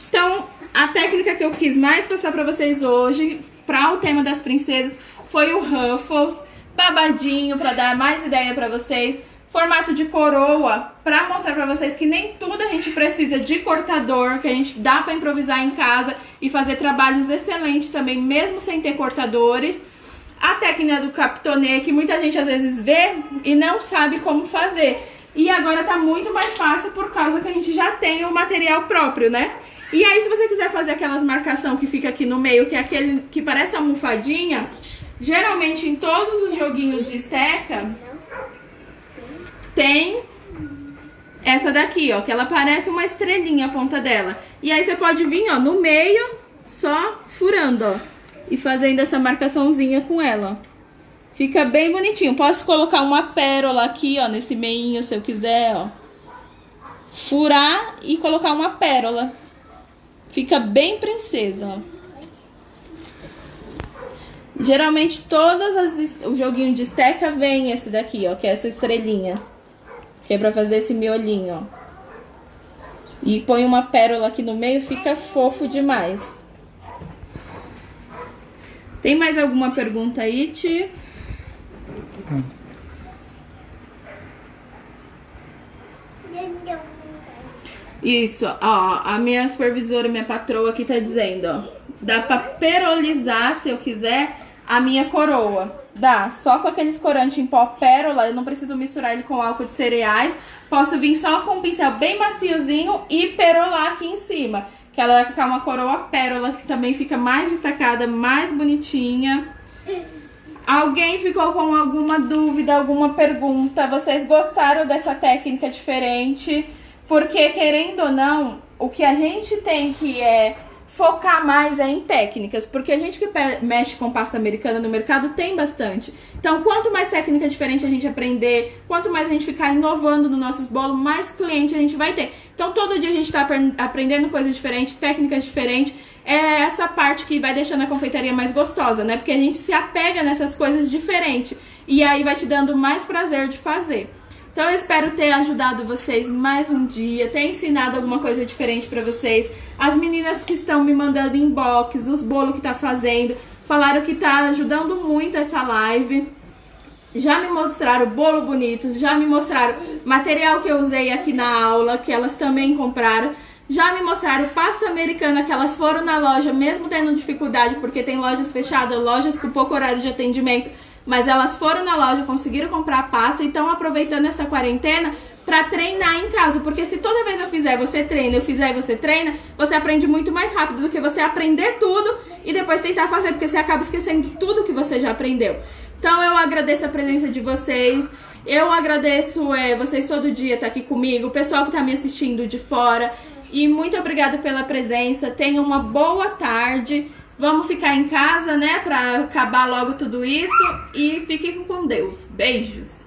Speaker 2: Então, a técnica que eu quis mais passar pra vocês hoje, pra o tema das princesas, foi o Ruffles, babadinho, pra dar mais ideia pra vocês. Formato de coroa, pra mostrar pra vocês que nem tudo a gente precisa de cortador, que a gente dá pra improvisar em casa e fazer trabalhos excelentes também, mesmo sem ter cortadores. A técnica do capitonê, que muita gente às vezes vê e não sabe como fazer. E agora tá muito mais fácil por causa que a gente já tem o material próprio, né? E aí, se você quiser fazer aquelas marcação que fica aqui no meio, que é aquele que parece almofadinha, geralmente em todos os joguinhos de esteca tem essa daqui, ó, que ela parece uma estrelinha a ponta dela. E aí você pode vir, ó, no meio, só furando, ó, e fazendo essa marcaçãozinha com ela, ó. Fica bem bonitinho. Posso colocar uma pérola aqui, ó, nesse meinho, se eu quiser, ó. Furar e colocar uma pérola. Fica bem princesa, ó. Geralmente o joguinho de esteca vem esse daqui, ó, que é essa estrelinha. Que é pra fazer esse miolinho, ó. E põe uma pérola aqui no meio, fica fofo demais. Tem mais alguma pergunta aí, Ti? Isso, ó, a minha supervisora, minha patroa aqui tá dizendo, ó, dá pra perolizar, se eu quiser, a minha coroa. Dá, só com aqueles corantes em pó pérola, eu não preciso misturar ele com álcool de cereais. Posso vir só com um pincel bem maciozinho e perolar aqui em cima, que ela vai ficar uma coroa pérola, que também fica mais destacada, mais bonitinha. Alguém ficou com alguma dúvida, alguma pergunta? Vocês gostaram dessa técnica diferente? Porque, querendo ou não, o que a gente tem que focar mais em técnicas. Porque a gente que mexe com pasta americana no mercado tem bastante. Então, quanto mais técnica diferente a gente aprender, quanto mais a gente ficar inovando nos nossos bolos, mais cliente a gente vai ter. Então, todo dia a gente tá aprendendo coisas diferentes, técnicas diferentes. É essa parte que vai deixando a confeitaria mais gostosa, né? Porque a gente se apega nessas coisas diferentes. E aí vai te dando mais prazer de fazer. Então eu espero ter ajudado vocês mais um dia, ter ensinado alguma coisa diferente pra vocês. As meninas que estão me mandando inbox, os bolos que tá fazendo, falaram que tá ajudando muito essa live. Já me mostraram bolo bonitos, já me mostraram material que eu usei aqui na aula, que elas também compraram. Já me mostraram pasta americana, que elas foram na loja, mesmo tendo dificuldade, porque tem lojas fechadas, lojas com pouco horário de atendimento. Mas elas foram na loja, conseguiram comprar pasta e estão aproveitando essa quarentena pra treinar em casa. Porque se toda vez eu fizer, você treina, eu fizer e você treina, você aprende muito mais rápido do que você aprender tudo e depois tentar fazer, porque você acaba esquecendo tudo que você já aprendeu. Então eu agradeço a presença de vocês. Eu agradeço vocês todo dia estar aqui comigo, o pessoal que tá me assistindo de fora. E muito obrigada pela presença. Tenham uma boa tarde. Vamos ficar em casa, né, pra acabar logo tudo isso. E fiquem com Deus. Beijos.